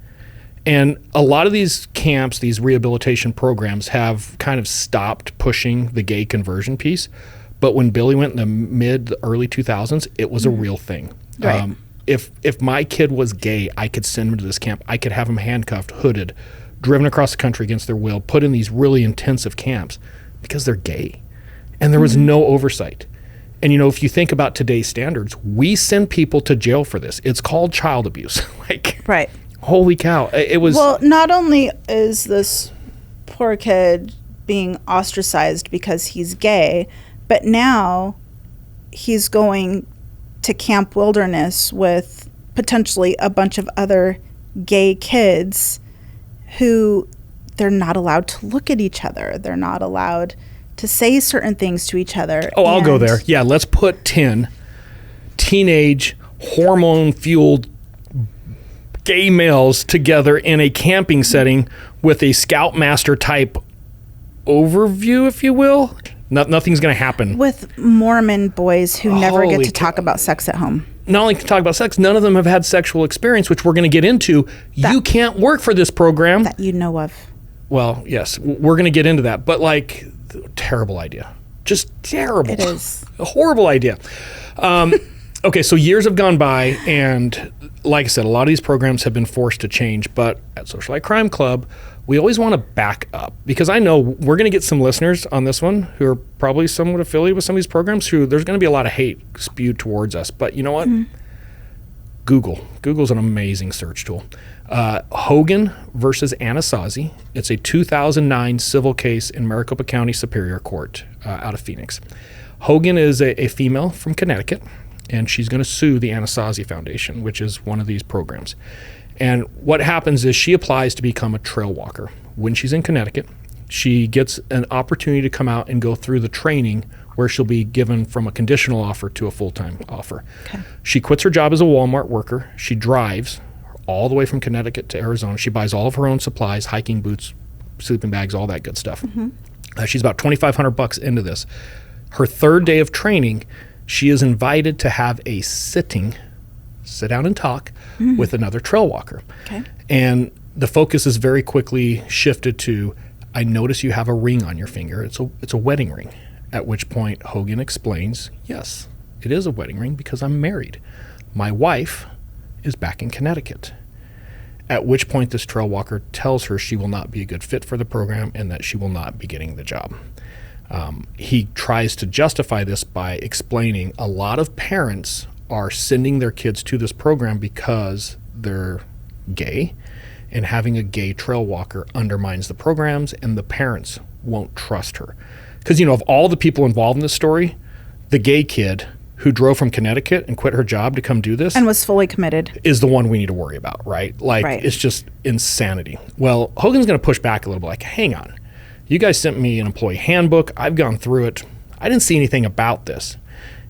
And a lot of these camps, these rehabilitation programs, have kind of stopped pushing the gay conversion piece. But when Billy went in the mid, early 2000s, it was a real thing. Right. If my kid was gay, I could send him to this camp. I could have him handcuffed, hooded, driven across the country against their will, put in these really intensive camps because they're gay. And there was no oversight. And, you know, if you think about today's standards, we send people to jail for this. It's called child abuse. Like, Right. holy cow. It was. Well, not only is this poor kid being ostracized because he's gay, but now he's going to Camp Wilderness with potentially a bunch of other gay kids who they're not allowed to look at each other. They're not allowed to say certain things to each other. Oh, I'll go And- there. Yeah, let's put 10 teenage, hormone-fueled gay males together in a camping setting with a Scoutmaster type overview, if you will. Nothing's going to happen. With Mormon boys who never get Holy to talk about sex at home. Not only can talk about sex, none of them have had sexual experience, which we're going to get into. You can't work for this program. That you know of. Well, yes, we're going to get into that. But, like, terrible idea. Just terrible. It is. A horrible idea. Okay, so years have gone by, and like I said, a lot of these programs have been forced to change, but at Socialite Crime Club, we always want to back up, because I know we're going to get some listeners on this one who are probably somewhat affiliated with some of these programs who there's going to be a lot of hate spewed towards us. But you know what? Google's an amazing search tool. Hogan versus Anasazi. It's a 2009 civil case in Maricopa County Superior Court out of Phoenix. Hogan is a female from Connecticut, and she's going to sue the Anasazi Foundation, which is one of these programs. And what happens is she applies to become a trail walker. When she's in Connecticut, she gets an opportunity to come out and go through the training where she'll be given from a conditional offer to a full-time offer. Okay. She quits her job as a Walmart worker. She drives all the way from Connecticut to Arizona. She buys all of her own supplies, hiking boots, sleeping bags, all that good stuff. She's about $2,500 into this. Her third day of training, she is invited to have a sit down and talk with another trail walker. Okay. And the focus is very quickly shifted to, I notice you have a ring on your finger. It's a wedding ring. At which point Hogan explains, yes, it is a wedding ring because I'm married. My wife is back in Connecticut. At which point this trail walker tells her she will not be a good fit for the program and that she will not be getting the job. He tries to justify this by explaining a lot of parents are sending their kids to this program because they're gay, and having a gay trail walker undermines the programs, and the parents won't trust her. Because, of all the people involved in this story, the gay kid who drove from Connecticut and quit her job to come do this and was fully committed is the one we need to worry about, right? It's just insanity. Well, Hogan's going to push back a little bit, like, hang on. You guys sent me an employee handbook. I've gone through it. I didn't see anything about this.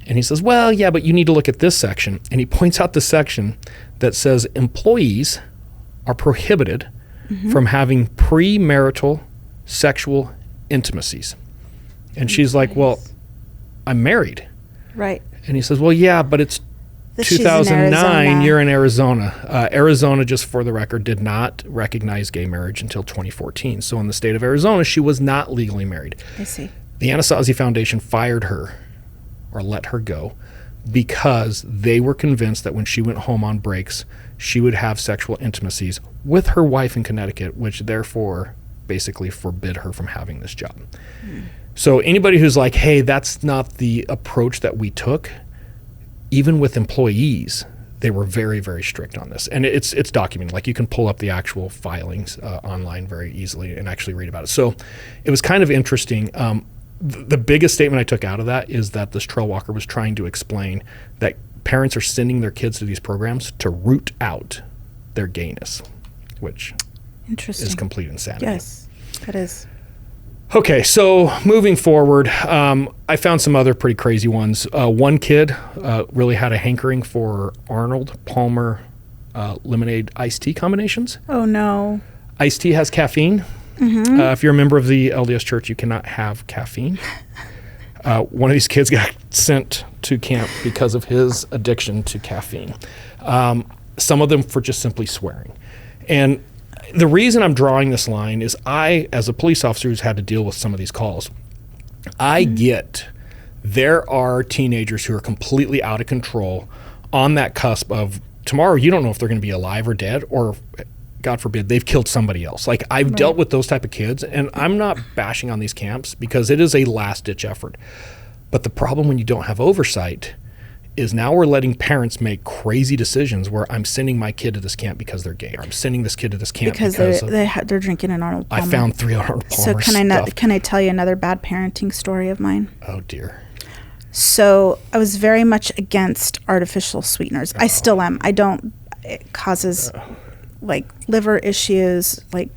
And he says, well, yeah, but you need to look at this section. And he points out the section that says employees are prohibited from having premarital sexual intimacies. And she's like, well, I'm married. Right. And he says, well, yeah, but it's 2009. You're in Arizona. Arizona, just for the record, did not recognize gay marriage until 2014. So in the state of Arizona, she was not legally married. I see. The Anasazi Foundation fired her or let her go because they were convinced that when she went home on breaks, she would have sexual intimacies with her wife in Connecticut, which therefore basically forbid her from having this job. So anybody who's like, hey, that's not the approach that we took, even with employees, they were very, very strict on this. And it's documented. Like, you can pull up the actual filings online very easily and actually read about it. So it was kind of interesting. The biggest statement I took out of that is that this trail walker was trying to explain that parents are sending their kids to these programs to root out their gayness, which is complete insanity. Yes, that is. Okay, so moving forward, I found some other pretty crazy ones. One kid really had a hankering for Arnold Palmer lemonade iced tea combinations. Oh, no. Iced tea has caffeine. If you're a member of the LDS Church, you cannot have caffeine. One of these kids got sent to camp because of his addiction to caffeine. Some of them for just simply swearing. And the reason I'm drawing this line is I, as a police officer who's had to deal with some of these calls, I get there are teenagers who are completely out of control on that cusp of tomorrow. You don't know if they're going to be alive or dead, or God forbid, they've killed somebody else. Like, I've dealt with those type of kids, and I'm not bashing on these camps because it is a last-ditch effort. But the problem when you don't have oversight is now we're letting parents make crazy decisions where I'm sending my kid to this camp because they're gay, or I'm sending this kid to this camp because they're drinking an Arnold Palmer. I found 3 Arnold Palmer. So can I tell you another bad parenting story of mine? Oh dear. So I was very much against artificial sweeteners. I still am. It causes like liver issues, like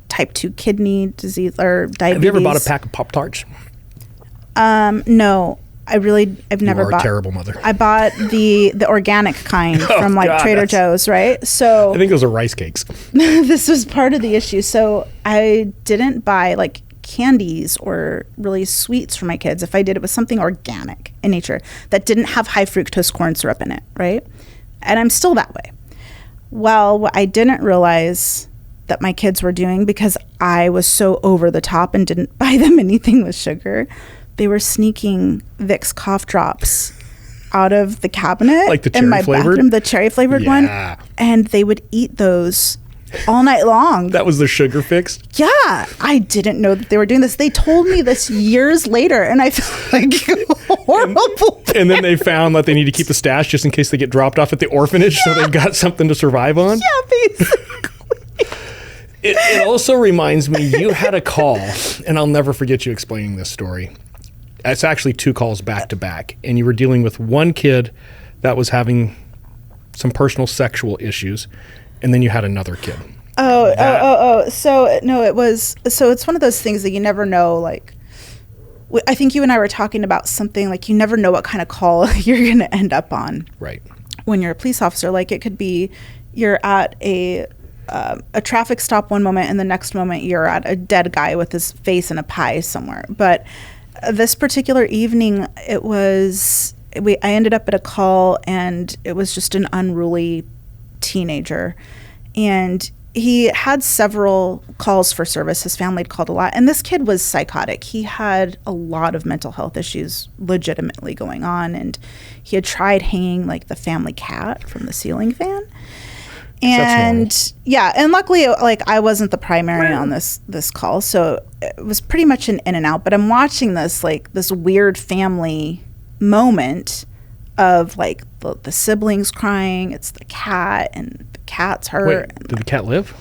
type 2 kidney disease or diabetes. Have you ever bought a pack of Pop-Tarts? No. I've never bought. You are a terrible mother. I bought the organic kind from Trader Joe's, right? So I think those are rice cakes. This was part of the issue. So I didn't buy like candies or really sweets for my kids. If I did, it was something organic in nature that didn't have high fructose corn syrup in it, right? And I'm still that way. Well, what I didn't realize that my kids were doing, because I was so over the top and didn't buy them anything with sugar, they were sneaking Vicks cough drops out of the cabinet Like the in my cherry-flavored? bathroom, the cherry flavored one, Yeah. and they would eat those all night long. That was the sugar fix. Yeah, I didn't know that they were doing this. They told me this years later, and I feel like horrible. And then they found that they need to keep a stash just in case they get dropped off at the orphanage, so they've got something to survive on. Yeah, basically. It also reminds me, you had a call, and I'll never forget you explaining this story. It's actually 2 calls back to back, and you were dealing with one kid that was having some personal sexual issues, and then you had another kid. So no, it was, so it's one of those things that you never know, like, I think you and I were talking about something like you never know what kind of call you're going to end up on. Right. When you're a police officer, like it could be you're at a traffic stop one moment and the next moment you're at a dead guy with his face in a pie somewhere. But this particular evening, I ended up at a call, and it was just an unruly teenager, and he had several calls for service. His family had called a lot, and this kid was psychotic. He had a lot of mental health issues legitimately going on, and he had tried hanging like the family cat from the ceiling fan. And yeah, and luckily, like, I wasn't the primary on this call, so it was pretty much an in and out. But I'm watching this weird family moment of like the siblings crying. It's the cat, and the cat's hurt. Wait, did the cat live?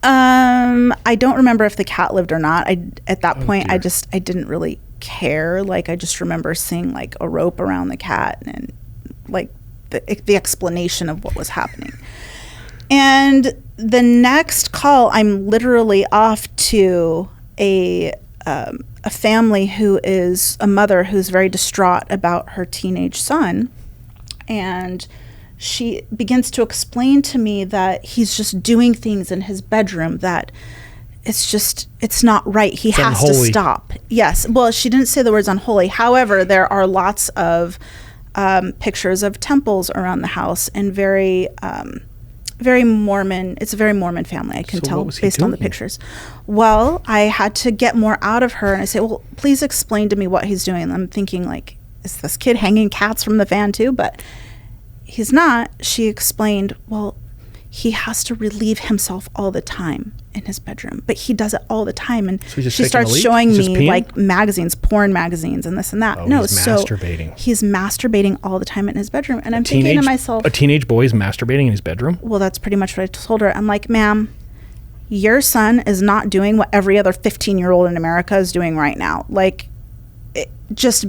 I don't remember if the cat lived or not. At that point, dear. I didn't really care. Like, I just remember seeing like a rope around the cat and like the explanation of what was happening. And the next call, I'm literally off to a family who is a mother who's very distraught about her teenage son. And she begins to explain to me that he's just doing things in his bedroom that it's not right. He has to stop. Yes. Well, she didn't say the words unholy. However, there are lots of pictures of temples around the house, and very Mormon. It's a very Mormon family, I can tell based on the pictures. Well, I had to get more out of her, and I say, well, please explain to me what he's doing. And I'm thinking, like, is this kid hanging cats from the fan too? But he's not. She explained, well, he has to relieve himself all the time in his bedroom, but he does it all the time. And so she starts showing me like magazines, porn magazines, and this and that. No, he's masturbating. He's masturbating all the time in his bedroom. And I'm thinking to myself, a teenage boy is masturbating in his bedroom? Well, that's pretty much what I told her. I'm like, ma'am, your son is not doing what every other 15-year-old in America is doing right now. Like, just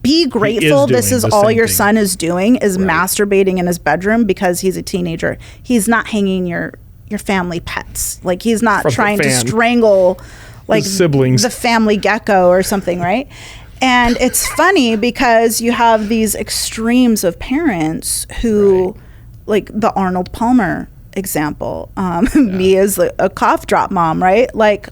be grateful this is all your son is doing, is masturbating in his bedroom because he's a teenager. He's not hanging your family pets. Like, he's not trying to strangle like his siblings, the family gecko or something, right? And it's funny because you have these extremes of parents who, like the Arnold Palmer example, me as a cough drop mom, right? Like,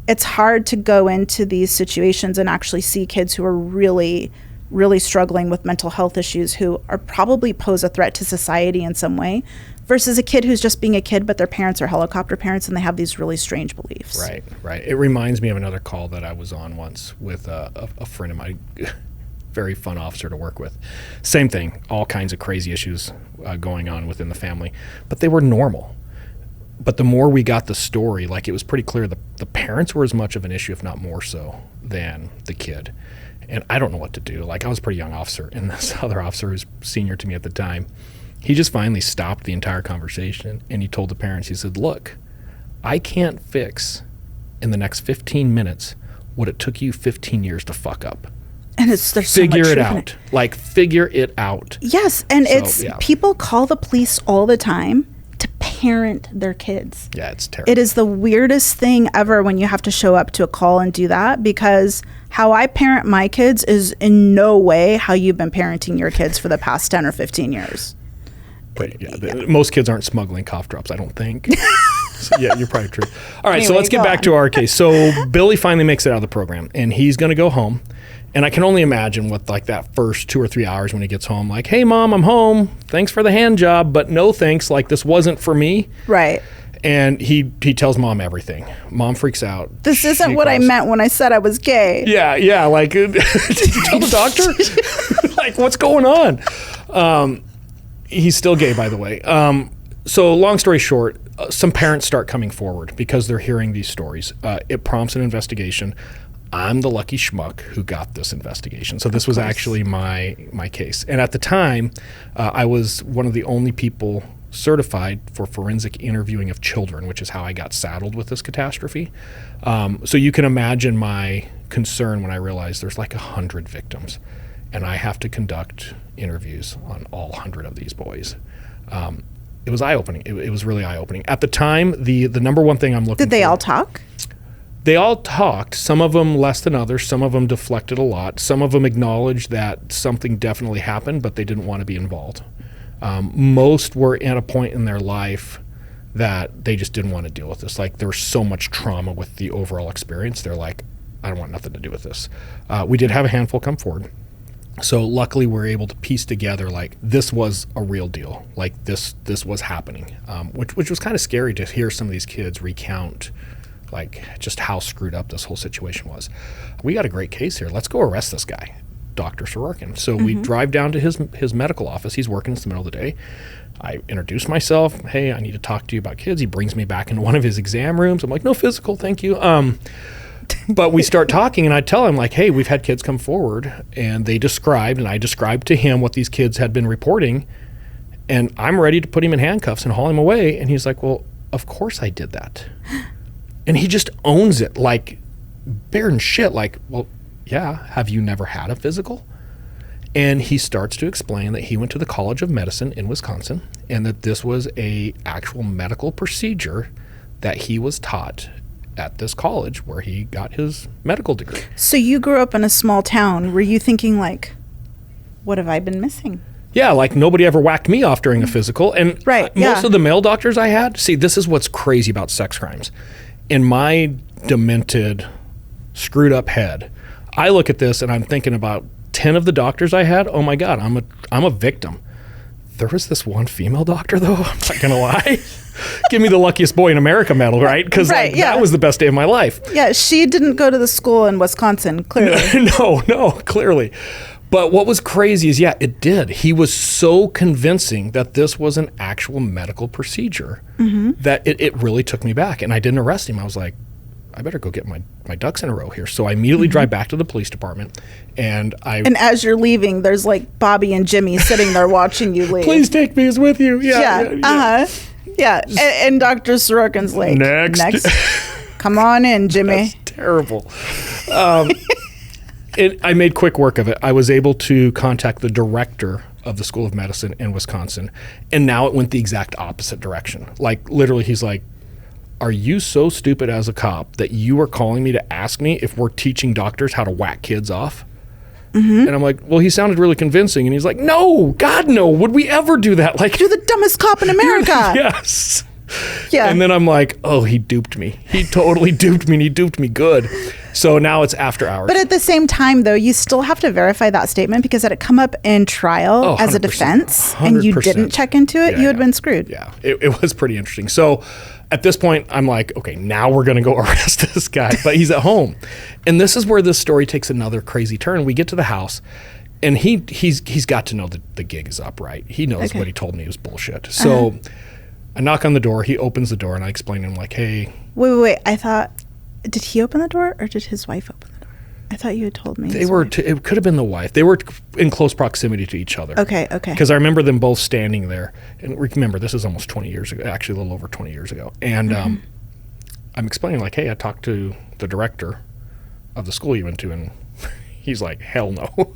it's hard to go into these situations and actually see kids who are really, really struggling with mental health issues, who are probably pose a threat to society in some way, versus a kid who's just being a kid, but their parents are helicopter parents and they have these really strange beliefs. Right. It reminds me of another call that I was on once with a friend of mine, very fun officer to work with. Same thing, all kinds of crazy issues going on within the family, but they were normal. But the more we got the story, like, it was pretty clear the parents were as much of an issue, if not more so, than the kid. And I don't know what to do. Like, I was a pretty young officer, and this other officer who's senior to me at the time, he just finally stopped the entire conversation, and he told the parents, he said, look, I can't fix in the next 15 minutes what it took you 15 years to fuck up. And there's so figure much it truth in out. Like, figure it out. Yes, and people call the police all the time to parent their kids. Yeah, it's terrible. It is the weirdest thing ever when you have to show up to a call and do that, because how I parent my kids is in no way how you've been parenting your kids for the past 10 or 15 years. But most kids aren't smuggling cough drops, I don't think. So, yeah, you're probably true. All right, so let's get back to our case. So Billy finally makes it out of the program, and he's going to go home. And I can only imagine what, like, that first 2 or 3 hours when he gets home, like, hey, Mom, I'm home. Thanks for the hand job, but no thanks. Like, this wasn't for me. Right. And he tells mom everything. Mom freaks out. This isn't She what I cries. meant when I said I was gay. Yeah. Like, did you tell the doctor? Like, what's going on? He's still gay, by the way. So long story short, some parents start coming forward because they're hearing these stories. It prompts an investigation. I'm the lucky schmuck who got this investigation. So this was actually my case. And at the time, I was one of the only people certified for forensic interviewing of children, which is how I got saddled with this catastrophe. So you can imagine my concern when I realized there's like 100 victims and I have to conduct interviews on all 100 of these boys. It was eye-opening. It was really eye-opening. At the time, the number one thing I'm looking for... Did they all talk? They all talked, some of them less than others, some of them deflected a lot, some of them acknowledged that something definitely happened, but they didn't want to be involved. Most were at a point in their life that they just didn't want to deal with this. Like, there was so much trauma with the overall experience. They're like, I don't want nothing to do with this. We did have a handful come forward. So luckily we were able to piece together, like, this was a real deal. Like, this was happening, which was kind of scary to hear some of these kids recount, like, just how screwed up this whole situation was. We got a great case here. Let's go arrest this guy, Dr. Sorokin. So we drive down to his medical office. He's working. It's the middle of the day. I introduce myself. Hey, I need to talk to you about kids. He brings me back into one of his exam rooms. I'm like, no physical, thank you. But we start talking, and I tell him, like, hey, we've had kids come forward, and they described, and I described to him what these kids had been reporting, and I'm ready to put him in handcuffs and haul him away. And he's like, well, of course I did that. And he just owns it, like, bare and shit. Like, well, yeah, have you never had a physical? And he starts to explain that he went to the College of Medicine in Wisconsin, and that this was a actual medical procedure that he was taught at this college where he got his medical degree. So you grew up in a small town. Were you thinking, like, what have I been missing? Yeah, like, nobody ever whacked me off during a physical. And most of the male doctors I had, see, this is what's crazy about sex crimes. In my demented, screwed up head, I look at this and I'm thinking about 10 of the doctors I had. Oh my God, I'm a victim. There was this one female doctor, though. I'm not gonna lie. Give me the luckiest boy in America medal, right? Because that was the best day of my life. Yeah, she didn't go to the school in Wisconsin, clearly. No, clearly. But what was crazy is, it did. He was so convincing that this was an actual medical procedure that it really took me back. And I didn't arrest him. I was like, I better go get my ducks in a row here. So I immediately drive back to the police department, and as you're leaving, there's like Bobby and Jimmy sitting there watching you leave. Please take me as with you. Yeah. And Dr. Sorokin's like, next. Come on in, Jimmy. That's terrible. I made quick work of it. I was able to contact the director of the School of Medicine in Wisconsin, and now it went the exact opposite direction. Like, literally, he's like, are you so stupid as a cop that you are calling me to ask me if we're teaching doctors how to whack kids off? And I'm like, well, he sounded really convincing. And he's like, no, God, no. Would we ever do that? Like, you're the dumbest cop in America. Yes. Yeah. And then I'm like, oh, he duped me. He totally duped me, and he duped me good. So now it's after hours. But at the same time, though, you still have to verify that statement, because had it come up in trial as a defense and you didn't check into it, you had been screwed. Yeah, it was pretty interesting. So at this point, I'm like, okay, now we're going to go arrest this guy. But he's at home. And this is where this story takes another crazy turn. We get to the house, and he's got to know that the gig is up, right? He knows what he told me was bullshit. So I knock on the door. He opens the door, and I explain to him, like, hey. Wait. I thought, did he open the door, or did his wife open the door? I thought you had told me. It could have been the wife. They were in close proximity to each other. Okay. Because I remember them both standing there. And remember, this is almost 20 years ago, actually a little over 20 years ago. And I'm explaining, like, hey, I talked to the director of the school you went to, and he's like, hell no.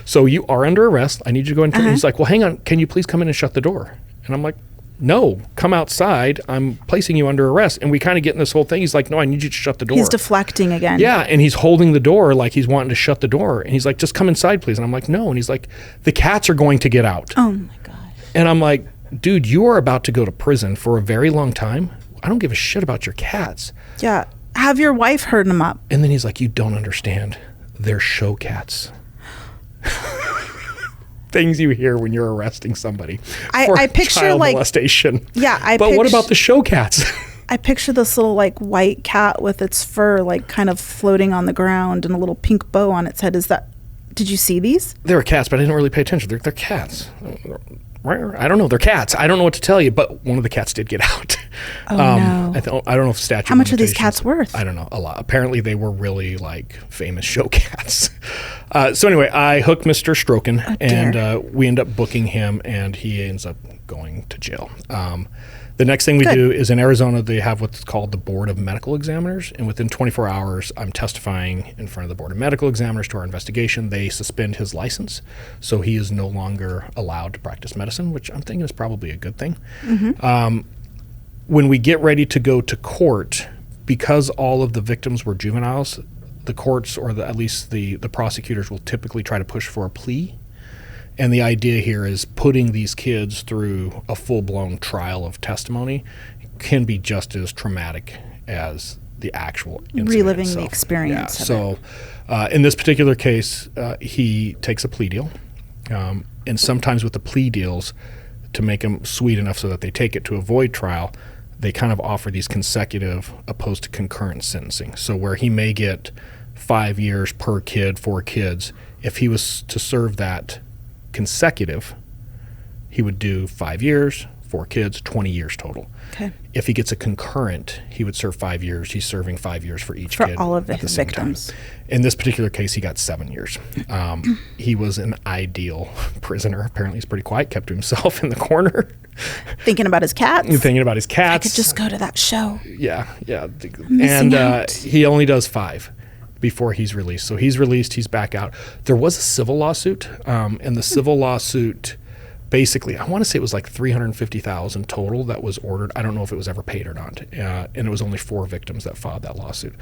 So you are under arrest. I need you to go in. He's like, well, hang on. Can you please come in and shut the door? And I'm like, no, come outside. I'm placing you under arrest. And we kind of get in this whole thing. He's like, no, I need you to shut the door. He's deflecting again. Yeah, and he's holding the door like he's wanting to shut the door. And he's like, just come inside, please. And I'm like, no. And he's like, the cats are going to get out. Oh, my gosh. And I'm like, dude, you are about to go to prison for a very long time. I don't give a shit about your cats. Yeah. Have your wife herd them up. And then he's like, you don't understand. They're show cats. Things you hear when you're arresting somebody for I picture, child like, molestation. Yeah, but what about the show cats? I picture this little like white cat with its fur like kind of floating on the ground and a little pink bow on its head. Did you see these? They were cats, but I didn't really pay attention. They're cats. I don't know. They're cats. I don't know what to tell you, but one of the cats did get out. Oh, no. I don't know if statute How much are these limitations- cats worth? I don't know. A lot. Apparently, they were really like famous show cats. So anyway, I hook Mr. Strokin, and we end up booking him, and he ends up going to jail. The next thing we do is in Arizona, they have what's called the Board of Medical Examiners. And within 24 hours, I'm testifying in front of the Board of Medical Examiners to our investigation. They suspend his license. So he is no longer allowed to practice medicine, which I'm thinking is probably a good thing. When we get ready to go to court, because all of the victims were juveniles, the courts, or at least the prosecutors, will typically try to push for a plea. And the idea here is putting these kids through a full-blown trial of testimony can be just as traumatic as the actual incident Reliving itself. the experience. Yeah. So in this particular case, he takes a plea deal. And sometimes with the plea deals, to make them sweet enough so that they take it to avoid trial, they kind of offer these consecutive opposed to concurrent sentencing. So where he may get 5 years per kid, 4 kids, if he was to serve that consecutive, he would do 5 years, 4 kids, 20 years total. Okay. If he gets a concurrent, he would serve 5 years. He's serving 5 years for each For kid all of at the his same victims. time. In this particular case, he got 7 years. He was an ideal prisoner. Apparently, he's pretty quiet, kept to himself in the corner. Thinking about his cats. Thinking about his I cats. could just go to that show. Yeah. Missing out. He only does 5 before he's released. So he's released, he's back out. There was a civil lawsuit, and the civil lawsuit, basically, I want to say it was like $350,000 total that was ordered. I don't know if it was ever paid or not. And it was only 4 victims that filed that lawsuit.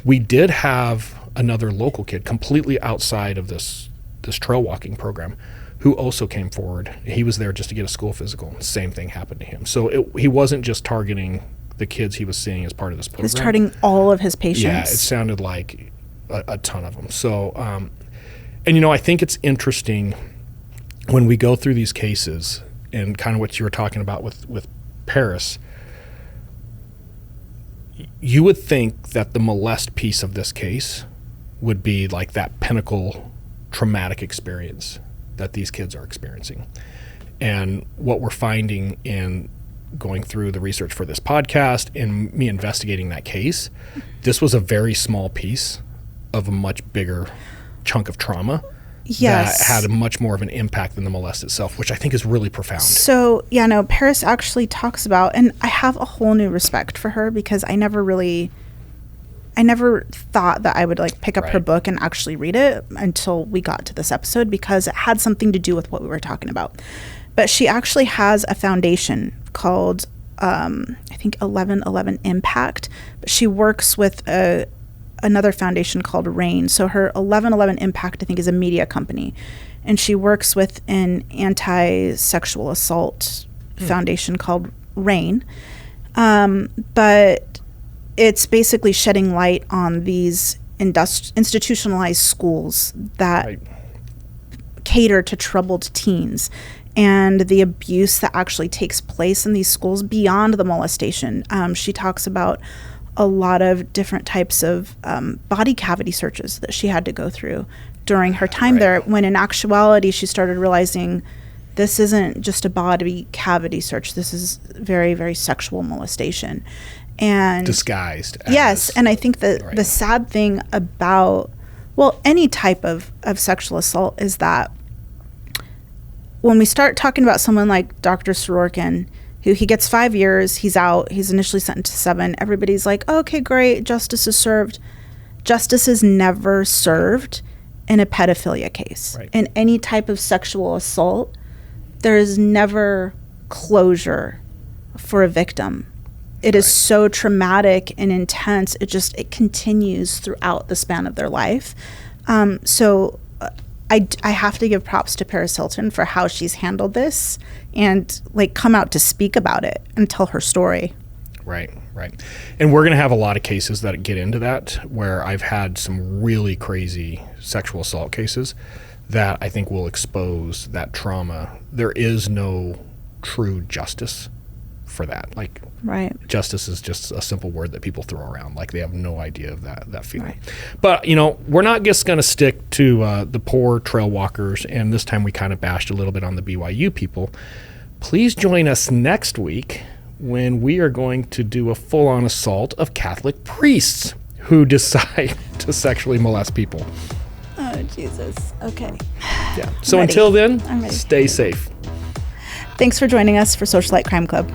We did have another local kid completely outside of this trail walking program who also came forward. He was there just to get a school physical. Same thing happened to him. So he wasn't just targeting the kids he was seeing as part of this program. He's targeting all of his patients. Yeah, it sounded like a ton of them. So, and I think it's interesting when we go through these cases and kind of what you were talking about with Paris. You would think that the molest piece of this case would be like that pinnacle traumatic experience that these kids are experiencing. And what we're finding in going through the research for this podcast and me investigating that case, this was a very small piece of a much bigger chunk of trauma that had a much more of an impact than the molest itself, which I think is really profound. So, Paris actually talks about, and I have a whole new respect for her because I never thought that I would like pick up her book and actually read it until we got to this episode because it had something to do with what we were talking about. But she actually has a foundation called, I think 1111 Impact. But she works with another foundation called RAIN. So her 1111 Impact, I think, is a media company. And she works with an anti-sexual assault foundation called RAIN. But it's basically shedding light on these institutionalized schools that cater to troubled teens and the abuse that actually takes place in these schools beyond the molestation. She talks about a lot of different types of body cavity searches that she had to go through during her time there, when in actuality she started realizing this isn't just a body cavity search. This is very, very sexual molestation. And disguised. Yes, and I think that the sad thing about, any type of sexual assault is that when we start talking about someone like Dr. Sorokin, who he gets 5 years, he's out, he's initially sentenced to 7, everybody's like, okay, great, justice is served. Justice is never served in a pedophilia case. In any type of sexual assault, there is never closure for a victim. It is so traumatic and intense. It continues throughout the span of their life. So I have to give props to Paris Hilton for how she's handled this and come out to speak about it and tell her story. Right. And we're going to have a lot of cases that get into that, where I've had some really crazy sexual assault cases that I think will expose that trauma. There is no true justice for that. Like, Right. justice is just a simple word that people throw around. Like, they have no idea of that feeling. Right. But, you know, we're not just going to stick to the poor trail walkers. And this time we kind of bashed a little bit on the BYU people. Please join us next week when we are going to do a full-on assault of Catholic priests who decide to sexually molest people. Oh, Jesus. Okay. Yeah. So until then, stay safe. Thanks for joining us for Socialite Crime Club.